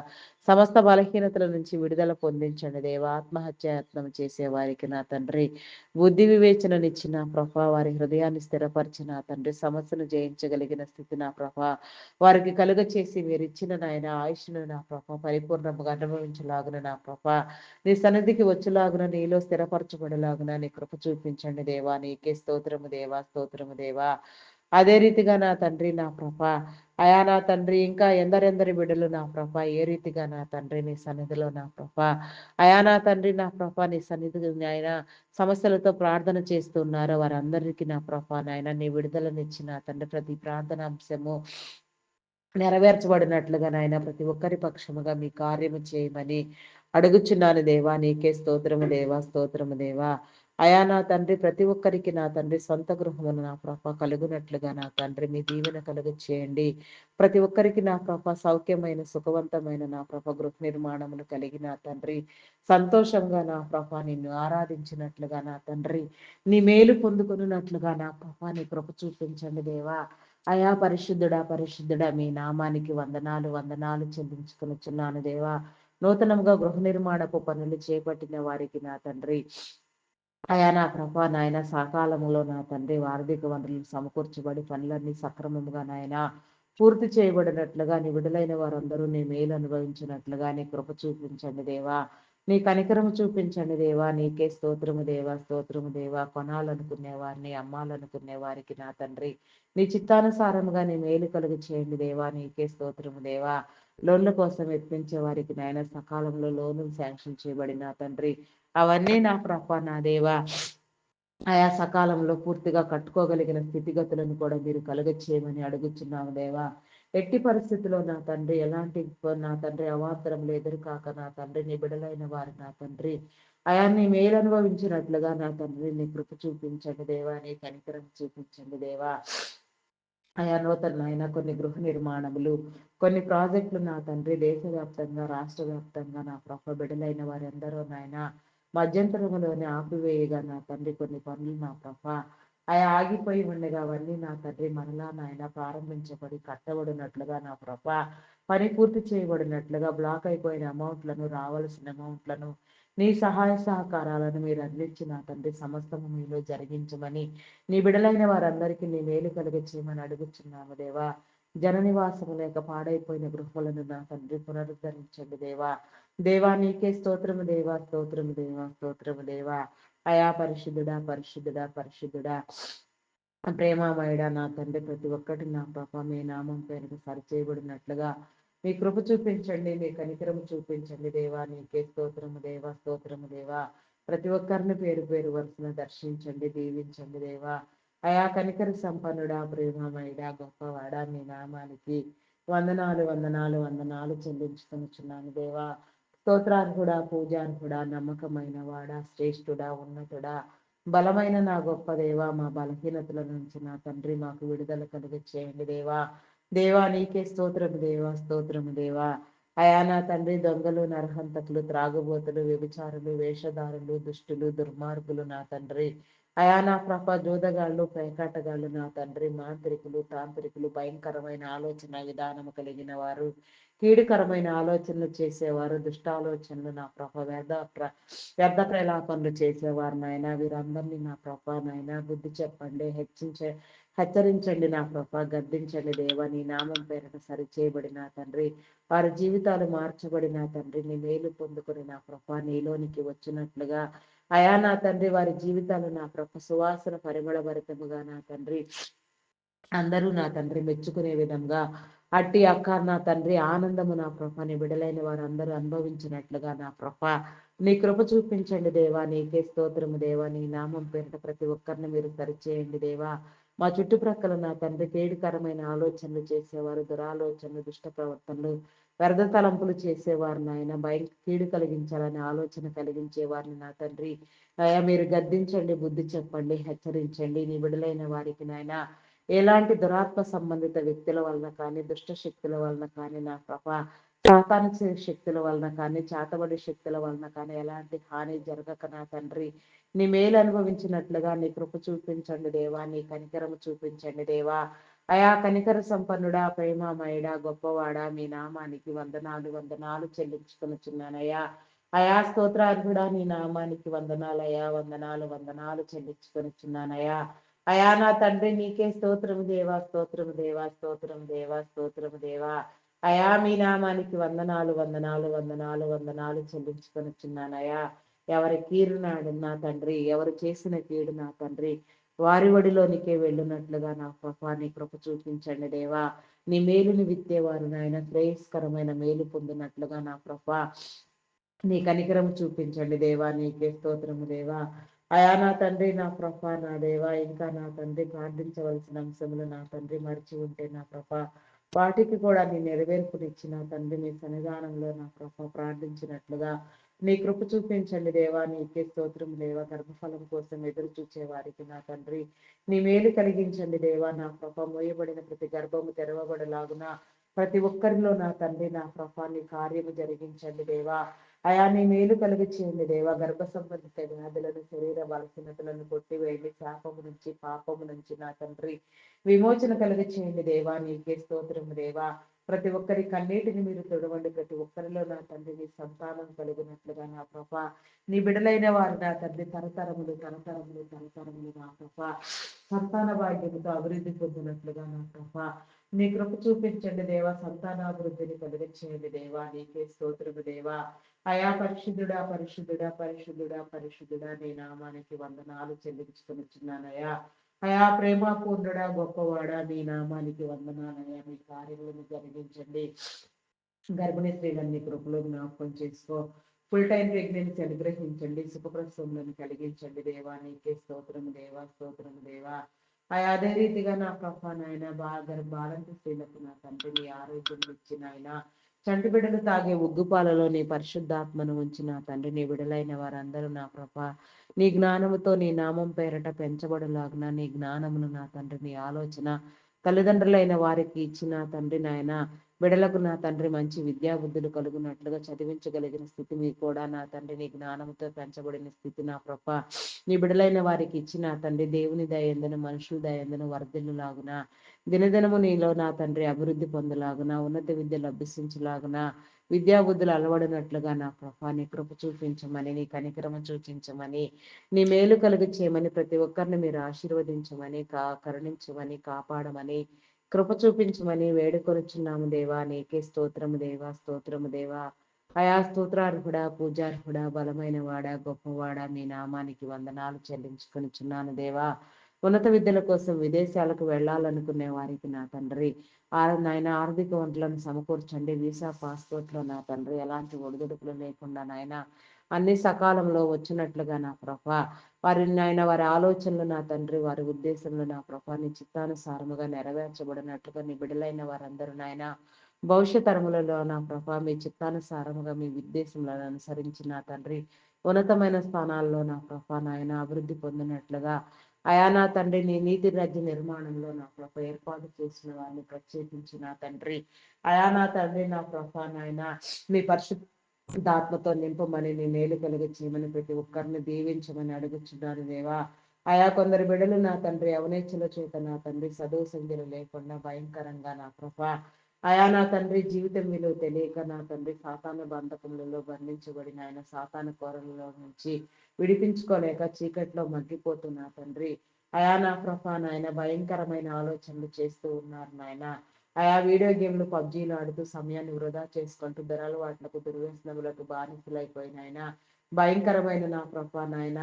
సమస్త బలహీనతల నుంచి విడుదల పొందించండి దేవా. ఆత్మహత్యాయత్నం చేసే వారికి నా తండ్రి బుద్ధి వివేచననిచ్చిన ప్రభా, వారి హృదయాన్ని స్థిరపరిచిన తండ్రి, సమస్యను జయించగలిగిన స్థితి నా ప్రభా వారికి కలుగ చేసి మీరు ఇచ్చిన నాయన ఆయుష్ను నా ప్రభా పరిపూర్ణంగా అనుభవించలాగున నా ప్రభా నీ సన్నిధికి వచ్చేలాగున నీలో స్థిరపరచబడేలాగున నీ కృప చూపించండి దేవా. నీకే స్తోత్రము దేవా. అదే రీతిగా నా తండ్రి నా ప్రభ అయా నా తండ్రి ఇంకా ఎందరెందరి బిడ్డలు నా ప్రభ ఏ రీతిగా నా తండ్రి నీ సన్నిధిలో నా ప్రభ అయా నా తండ్రి నా ప్రభ నీ సన్నిధి ఆయన సమస్యలతో ప్రార్థన చేస్తున్నారో వారందరికీ నా ప్రభ నాయన నీ విడుదలనిచ్చిన తండ్రి ప్రతి ప్రార్థన అంశము నెరవేర్చబడినట్లుగా నాయన ప్రతి ఒక్కరి పక్షముగా మీ కార్యము చేయమని అడుగుచున్నాను దేవా. నీకే స్తోత్రము దేవా. అయా నా తండ్రి ప్రతి ఒక్కరికి నా తండ్రి సొంత గృహమును నా ప్రభ కలుగునట్లుగా నా తండ్రి మీ దీవెన కలుగు చేయండి. ప్రతి ఒక్కరికి నా ప్రభ సౌఖ్యమైన సుఖవంతమైన నా ప్రభ గృహ నిర్మాణమును కలిగి నా తండ్రి సంతోషంగా నా ప్రభ నిన్ను ఆరాధించినట్లుగా నా తండ్రి నీ మేలు పొందుకున్నట్లుగా నా ప్రభ నీ కృప చూపించండి దేవా. అయా పరిశుద్ధుడా పరిశుద్ధుడా మీ నామానికి వందనాలు వందనాలు చెల్లించుకొనుచున్నాను దేవా. నూతనంగా గృహ నిర్మాణపు పనులు చేపట్టిన వారికి నా తండ్రి అయా నా ప్రభా నాయన సకాలంలో నా తండ్రి ఆర్థిక వనరులు సమకూర్చబడి పనులన్నీ సక్రమముగా నాయన పూర్తి చేయబడినట్లుగా నీ విడుదలైన వారందరూ నీ మేలు అనుభవించినట్లుగా నీ కృప చూపించండి దేవా. నీ కనికరము చూపించండి దేవా. నీకే స్తోత్రము దేవా స్తోత్రము దేవా. కొనాలనుకునే వారిని అమ్మాలనుకునే వారికి నా తండ్రి నీ చిత్తానుసారముగా నీ మేలు కలుగు చేయండి దేవా. నీకే స్తోత్రము దేవా. లోన్ల కోసం యత్నించే వారికి నాయన సకాలంలో లోనులు శాంక్షన్ చేయబడి నా తండ్రి అవన్నీ నా ప్రభ నా దేవా ఆయా సకాలంలో పూర్తిగా కట్టుకోగలిగిన స్థితిగతులను కూడా మీరు కలుగచేయమని అడుగుచున్నాము దేవా. ఎట్టి పరిస్థితుల్లో నా తండ్రి ఎలాంటి నా తండ్రి అవాంతరములు ఎదురుకాక నా తండ్రి నీ బిడలైన వారు నా తండ్రి అయా నీ మేలు అనుభవించినట్లుగా నా తండ్రి నీ కృప చూపించండి దేవా. నీ కనికరం చూపించండి దేవా. అయా నూతన అయినా కొన్ని గృహ నిర్మాణములు కొన్ని ప్రాజెక్టులు నా తండ్రి దేశవ్యాప్తంగా రాష్ట్ర వ్యాప్తంగా నా ప్రభ బిడలైన వారందరూ నాయన మధ్యంతరములోనే ఆపివేయగా నా తండ్రి కొన్ని పనులు నా ప్రభ అయా ఆగిపోయి ఉండగా అవన్నీ నా తండ్రి మరలా నాయన ప్రారంభించబడి కట్టబడినట్లుగా నా ప్రభ పని పూర్తి చేయబడినట్లుగా బ్లాక్ అయిపోయిన అమౌంట్లను రావాల్సిన అమౌంట్లను నీ సహాయ సహకారాలను మీరు అందించి నా తండ్రి సమస్తము మీలో జరిగించమని నీ బిడలైన వారందరికీ నీ మేలు కలుగ చేయమని అడుగుచున్నాము దేవా. జన నివాసము లేక పాడైపోయిన గృహములను నా తండ్రి పునరుద్ధరించండి దేవా. దేవా నీకే స్తోత్రము దేవా స్తోత్రము దేవా స్తోత్రము దేవా. అయా పరిశుద్ధుడా పరిశుద్ధుడా పరిశుద్ధుడా ప్రేమమయుడా నా తండ్రి ప్రతి ఒక్కటి నా పాప మీ నామం పేరుకు సరిచేయబడినట్లుగా మీ కృప చూపించండి. మీ కనికరము చూపించండి దేవా. నీకే స్తోత్రము దేవా స్తోత్రము దేవా. ప్రతి ఒక్కరిని పేరు పేరు వరుసన దర్శించండి దీవించండి దేవా. అయా కనికర సంపన్నుడా ప్రేమమయుడా గొప్పవాడా మీ నామానికి వందనాలు వందనాలు వందనాలు చెల్లించుకొనుచున్నాను దేవా. స్తోత్రార్హుడా పూజార్హుడా నమ్మకమైన వాడా శ్రేష్ఠుడా ఉన్నతుడా బలమైన నా గొప్ప దేవా. మా బలహీనతల నుంచి నా తండ్రి మాకు విడుదల కలుగ చేయండి దేవా. దేవా నీకే స్తోత్రము దేవా స్తోత్రము దేవా. అయా నా తండ్రి దొంగలు నరహంతకులు త్రాగుబోతులు వ్యభిచారులు వేషధారులు దుష్టులు దుర్మార్గులు నా తండ్రి అయా నా ప్రభ జోదగాళ్ళు పేకాటగాళ్ళు నా తండ్రి మాంత్రికులు తాంత్రికులు భయంకరమైన ఆలోచన విధానము కలిగిన వారు కీడుకరమైన ఆలోచనలు చేసేవారు దుష్టాలోచనలు నా ప్రభ వ్యర్థ ప్రలాపనలు చేసేవారు నాయన వీరందరినీ నా ప్రభ నాయన బుద్ధి చెప్పండి హెచ్చరించండి నా ప్రభ గద్దించండి దేవా. నీ నామం పేరిట సరిచేయబడి నా తండ్రి వారి జీవితాలు మార్చబడి నా తండ్రి నీ మేలు పొందుకొని నా ప్రభ నీలోనికి వచ్చినట్లుగా అయా నా తండ్రి వారి జీవితాలు నా ప్రభ సువాసన పరిమళభరితముగా నా తండ్రి అందరూ నా తండ్రి మెచ్చుకునే విధంగా అట్టి అక్క నా తండ్రి ఆనందము నా ప్రభ నీ బిడలైన వారు అందరూ అనుభవించినట్లుగా నా ప్రభ నీ కృప చూపించండి దేవా. నీకే స్తోత్రము దేవా. నీ నామం పేరిట ప్రతి ఒక్కరిని మీరు సరిచేయండి దేవా. మా చుట్టుప్రక్కల నా తండ్రి కేడుకరమైన ఆలోచనలు చేసేవారు దురాలోచనలు దుష్ట ప్రవర్తనలు వ్యర్థ తలంపులు చేసేవారు నాయన కీడు కలిగించాలని ఆలోచన కలిగించే వారిని నా తండ్రి అయా మీరు గద్దించండి బుద్ధి చెప్పండి హెచ్చరించండి. నీ బిడలైన వారికి నాయన ఎలాంటి దురాత్మ సంబంధిత వ్యక్తుల వలన కానీ దుష్ట శక్తుల వలన కానీ నా ప్రభ సాతాను శక్తుల వలన కానీ చాతబడి శక్తుల వలన కానీ ఎలాంటి హాని జరగక నా తండ్రి నీ మేలు అనుభవించినట్లుగా నీ కృప చూపించండి దేవా. నీ కనికరము చూపించండి దేవా. అయా కనికర సంపన్నుడా ప్రేమమయుడా గొప్పవాడా మీ నామానికి వందనాలు వందనాలు చెల్లించుకొనుచున్నానయ్యా. అయా స్తోత్రార్హుడా నీ నామానికి వందనాలయ్యా వందనాలు వందనాలు చెల్లించుకొనుచున్నానయ్యా. అయా నా తండ్రి నీకే స్తోత్రము దేవా స్తోత్రము దేవా స్తోత్రము దేవా స్తోత్రము దేవా. అయా మీ నామానికి వందనాలు వందనాలు వందనాలు వందనాలు చెల్లించుకొనుచున్నానయ్యా. ఎవరి కీడు నాడు నా తండ్రి ఎవరు చేసిన కీడు నా తండ్రి వారి ఒడిలోనికే వెళ్ళినట్లుగా నా ప్రభా నీ కృప చూపించండి దేవా. నీ మేలుని విత్తేవారు నాయన శ్రేయస్కరమైన మేలు పొందినట్లుగా నా ప్రభా నీ కనికరం చూపించండి దేవా. నీకే స్తోత్రము దేవా. అయా నా తండ్రి నా ప్రభ నా దేవా ఇంకా నా తండ్రి ప్రార్థించవలసిన అంశములు నా తండ్రి మరిచి ఉంటే నా ప్రభ వాటికి కూడా నీ నెరవేర్పునిచ్చిన తండ్రి మీ సన్నిధానంలో నా ప్రభ ప్రార్థించినట్లుగా నీ కృప చూపించండి దేవా, నీకే స్తోత్రం దేవా. గర్భఫలం కోసం ఎదురు చూచే వారికి నా తండ్రి నీ మేలు కలిగించండి దేవా. నా ప్రభ మోయబడిన ప్రతి గర్భము తెరవబడలాగున ప్రతి ఒక్కరిలో నా తండ్రి నా ప్రభ నీ కార్యము జరిగించండి దేవా. అయా నీ మేలు కలిగి చేయండి దేవా. గర్భ సంబంధిత వ్యాధులను, శరీర బలహీనతలను కొట్టివేయండి. శాపము నుంచి, పాపము నుంచి నా తండ్రి విమోచన కలిగి చేయండి దేవా. నీకే స్తోత్రము దేవా. ప్రతి ఒక్కరి కన్నీటిని మీరు తొడవండి. ప్రతి ఒక్కరిలో నా తండ్రి నీ సంతానం కలిగినట్లుగా నా ప్రభ నీ బిడలైన వారు నా తండ్రి తరతరములు తరతరములు తరతరములు నా ప్రభ సంతాన భాగ్యముతో అభివృద్ధి పొందినట్లుగా నా ప్రభ నీ కృప చూపించండి దేవా. సంతానాభివృద్ధిని కలిగించేయండి దేవా. నీకే స్తోత్రము దేవా. అయా పరిశుద్ధుడా పరిశుద్ధుడా పరిశుద్ధుడా పరిశుద్ధుడా నీ నామానికి వందనాలు చెల్లించుకొనిచున్నానయ్యా. అయా ప్రేమ పూర్ణుడా గొప్పవాడా నీ నామానికి వందనాలయ్యా. నీ కార్యములను జరిగించండి. గర్భిణీ స్త్రీలన్నీ కృపలో జ్ఞాపకం చేసుకో. ఫుల్ టైం ప్రెగ్నెన్సీ అనుగ్రహించండి. సుఖప్రసవములను కలిగించండి దేవా. నీకే స్తోత్రము దేవా, స్తోత్రము దేవా. అదే రీతిగా నా ప్రభా నాయన బాలంటి స్త్రీలకు నా తండ్రి నీ ఆరోగ్యం ఇచ్చి నాయన చంటి బిడ్డలు తాగే ఉగ్గుపాలలో నీ పరిశుద్ధాత్మను ఉంచి నా తండ్రి నీ బిడలైన వారందరూ నా ప్రభ నీ జ్ఞానముతో నీ నామం పేరట పెంచబడలాగున నీ జ్ఞానమును నా తండ్రి నీ ఆలోచన తల్లిదండ్రులైన వారికి ఇచ్చిన తండ్రి నాయన బిడలకు నా తండ్రి మంచి విద్యాబుద్ధులు కలుగునట్లుగా చదివించగలిగిన స్థితిని కూడా నా తండ్రి నీ జ్ఞానంతో పెంచబడిన స్థితి నా ప్రభ నీ బిడలైన వారికి ఇచ్చిన తండ్రి దేవుని దయందను మనుషుల దయందను వర్ధిల్లులాగున దినదినము నీలో నా తండ్రి అభివృద్ధి పొందలాగున ఉన్నత విద్యలు అభ్యసించలాగున విద్యాబుద్ధులు అలవడినట్లుగా నా ప్రభా నీ కృప చూపించమని నీ కనికరమ చూపించమని నీ మేలు కలిగి చేయమని ప్రతి ఒక్కరిని మీరు ఆశీర్వదించమని కరుణించమని కాపాడమని కృప చూపించమని వేడుకొనుచున్నాము దేవా. నీకే స్తోత్రము దేవా, స్తోత్రము దేవా. అయా స్తోత్రార్హుడా, పూజార్హుడా, బలమైన వాడా, గొప్పవాడా మీ నామానికి వందనాలు చెల్లించుకొనిచున్నాను దేవా. ఉన్నత విద్యల కోసం విదేశాలకు వెళ్ళాలనుకునే వారికి నా తండ్రి నాయన ఆర్థిక వనరులను సమకూర్చండి. వీసా పాస్పోర్ట్లో నా తండ్రి ఎలాంటి ఒడిదుడుకులు లేకుండా నాయన అన్ని సకాలంలో వచ్చినట్లుగా నా ప్రభ నాయన వారి ఆలోచనలు నా తండ్రి వారి ఉద్దేశంలో నా ప్రభ నీ చిత్తానుసారముగా నెరవేర్చబడినట్లుగా నీ బిడలైన వారందరూ నాయన భవిష్య తరములలో నా ప్రభ మీ చిత్తానుసారముగా మీ ఉద్దేశములను అనుసరించి నా తండ్రి ఉన్నతమైన స్థానాల్లో నా ప్రభ నాయన అభివృద్ధి పొందినట్లుగా అయా నా తండ్రి నీ నీతి రాజ్య నిర్మాణంలో నా ప్రభ ఏర్పాటు చేసిన వారిని ప్రత్యేకించి నా తండ్రి అయా నా తండ్రి నా ప్రభ నాయన మీ పరిశుద్ధాత్మతో నింపమని నీ మేలు కలిగి చేయమని ప్రతి ఒక్కరిని దీవించమని అడుగుచున్నాను దేవా. అయా కొందరు బిడలు నా తండ్రి అవనేచ్ఛల చేత నా తండ్రి చదువు సంధ్యలు లేకుండా భయంకరంగా నా ప్రభ అయా నా తండ్రి జీవితం విలువ తెలియక నా తండ్రి సాతాను బంధకములలో బంధించబడిన ఆయన సాతాను కోరలలో నుంచి విడిపించుకోలేక చీకట్లో మగ్గిపోతున్నా తండ్రి అయా నా ప్రభ నాయన భయంకరమైన ఆలోచనలు చేస్తూ ఉన్నారు నాయన. ఆయా వీడియో గేమ్లు పబ్జీలు ఆడుతూ సమయాన్ని వృధా చేసుకుంటూ దురలవాట్లకు దుర్వ్యసనములకు బానిసలైపోయినాయన భయంకరమైన నా ప్రభ నాయన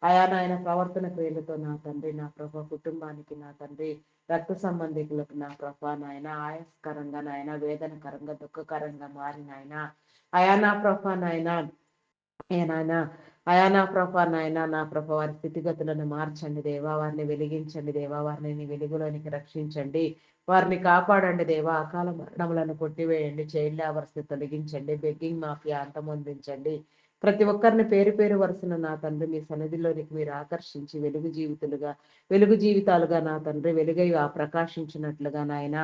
అయా నాయన ప్రవర్తన క్రియలతో నా తండ్రి నా ప్రభ కుటుంబానికి నా తండ్రి రక్త సంబంధికులకు నా ప్రభ నాయన ఆయాస్కరంగా నాయన వేదనకరంగా దుఃఖకరంగా మారినాయన అయా నా ప్రభ నాయన నాయన అయా నా ప్రభ నాయన నా ప్రభ వారి స్థితిగతులను మార్చండి దేవా. వారిని వెలిగించండి దేవా. వారిని వెలుగులోనికి రక్షించండి. వారిని కాపాడండి దేవా. అకాల మరణములను కొట్టివేయండి. చైల్డ్ లేబర్స్ తొలగించండి. బెగ్గింగ్ మాఫియా అంతమొందించండి. ప్రతి ఒక్కరిని పేరు పేరు వరుసన నా తండ్రి మీ సన్నిధిలోనికి మీరు ఆకర్షించి వెలుగు జీవితాలుగా నా తండ్రి వెలుగై ప్రకాశించినట్లుగా నాయన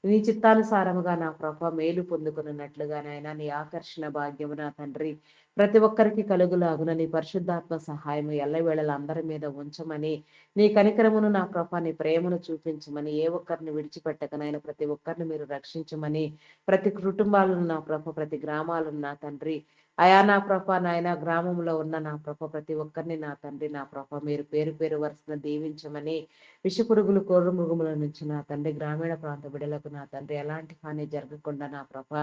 నీ చిత్తానుసారముగా నా ప్రభ మేలు పొందుకున్నట్లుగా నాయన నీ ఆకర్షణ భాగ్యము నా తండ్రి ప్రతి ఒక్కరికి కలుగులాగున నీ పరిశుద్ధాత్మ సహాయము ఎల్లవేళల అందరి మీద ఉంచమని నీ కనికరమును నా ప్రభ నీ ప్రేమను చూపించమని ఏ ఒక్కరిని విడిచిపెట్టకనైనా ప్రతి ఒక్కరిని మీరు రక్షించమని ప్రతి కుటుంబాలను నా ప్రభ ప్రతి గ్రామాలను నా తండ్రి అయా నా ప్రభ నాయన గ్రామంలో ఉన్న నా ప్రభ ప్రతి ఒక్కరిని నా తండ్రి నా ప్రభ మీరు పేరు పేరు వరుసన దీవించమని విషపురుగులు కోరు మృగముల నుంచి నా తండ్రి గ్రామీణ ప్రాంత బిడలకు నా తండ్రి ఎలాంటి హాని జరగకుండా నా ప్రభ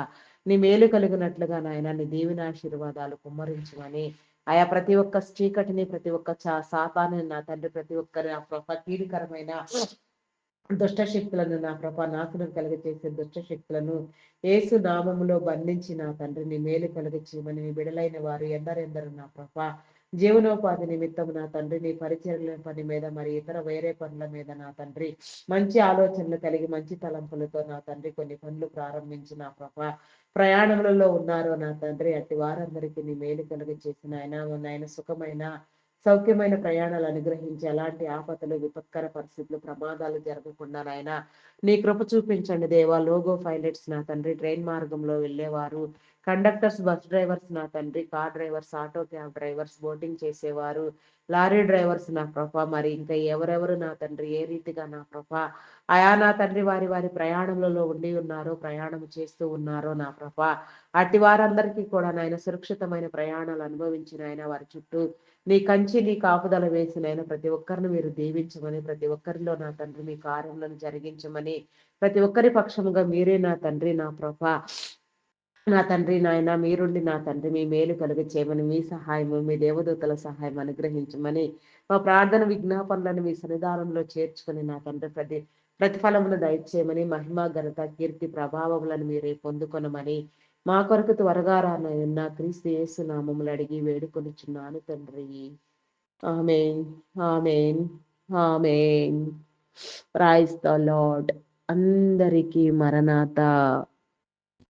నీ మేలు కలిగినట్లుగా నాయన నీ దీవెనాశీర్వాదాలు కుమ్మరించమని ఆయా ప్రతి ఒక్క చీకటిని ప్రతి ఒక్క సాతాన్ని నా తండ్రి ప్రతి ఒక్కరి నా ప్రభ కీడికరమైన దుష్ట శక్తులను నా ప్రభ నాశనం కలిగ చేసే దుష్ట శక్తులను ఏసు నామములో బంధించి నా తండ్రి నీ మేలు కలిగ చేయమని నీ బిడలైన వారు ఎందరెందరు నా ప్రభ జీవనోపాధి నిమిత్తం నా తండ్రి నీ పరిచర్ల పని మీద మరి ఇతర వేరే పనుల మీద నా తండ్రి మంచి ఆలోచనలు కలిగి మంచి తలంపులతో నా తండ్రి కొన్ని పనులు ప్రారంభించి నా ప్రభ ప్రయాణములలో ఉన్నారో నా తండ్రి, అట్టి వారందరికీ నీ మేలు కలుగ చేసిన ఆయన సుఖమైన సౌఖ్యమైన ప్రయాణాలు అనుగ్రహించి ఎలాంటి ఆపదలు, విపత్కర పరిస్థితులు, ప్రమాదాలు జరగకుండా నాయన నీ కృప చూపించండి దేవా. లోగో పైలట్స్ నా తండ్రి, ట్రైన్ మార్గంలో వెళ్ళేవారు, కండక్టర్స్, బస్ డ్రైవర్స్ నా తండ్రి, car drivers, auto cab drivers, boating చేసేవారు, లారీ డ్రైవర్స్ నా ప్రభ, మరి ఇంకా ఎవరెవరు నా తండ్రి ఏ రీతిగా నా ప్రభ అయా నా తండ్రి వారి వారి ప్రయాణములలో ఉండి ఉన్నారో, ప్రయాణం చేస్తూ ఉన్నారో నా ప్రభ, అట్టి వారందరికీ కూడా నాయన సురక్షితమైన ప్రయాణాలు అనుభవించిన ఆయన వారి చుట్టూ నీ కంచి, నీ కాపుదల వేసిన ఆయన ప్రతి ఒక్కరిని మీరు దీవించమని, ప్రతి ఒక్కరిలో నా తండ్రి మీ కార్యములను జరిగించమని, ప్రతి ఒక్కరి పక్షముగా మీరే నా తండ్రి నా ప్రభ, నా తండ్రి నాయన మీరుండి నా తండ్రి మీ మేలు కలుగ చేయమని, మీ సహాయము మీ దేవదూతల సహాయం అనుగ్రహించమని, మా ప్రార్థన విజ్ఞాపనలను మీ సన్నిధానంలో చేర్చుకొని నా తండ్రి ప్రతిఫలమును దయచేయమని, మహిమ ఘనత కీర్తి ప్రభావములను మీరే పొందుకొనమని, మా కొరకు త్వరగా రానయ్యున్న క్రీస్తు యేసు నామములు అడిగి వేడుకొనిచున్నాను తండ్రి. Amen, amen, amen. Praise the lord. అందరికీ మరణాత.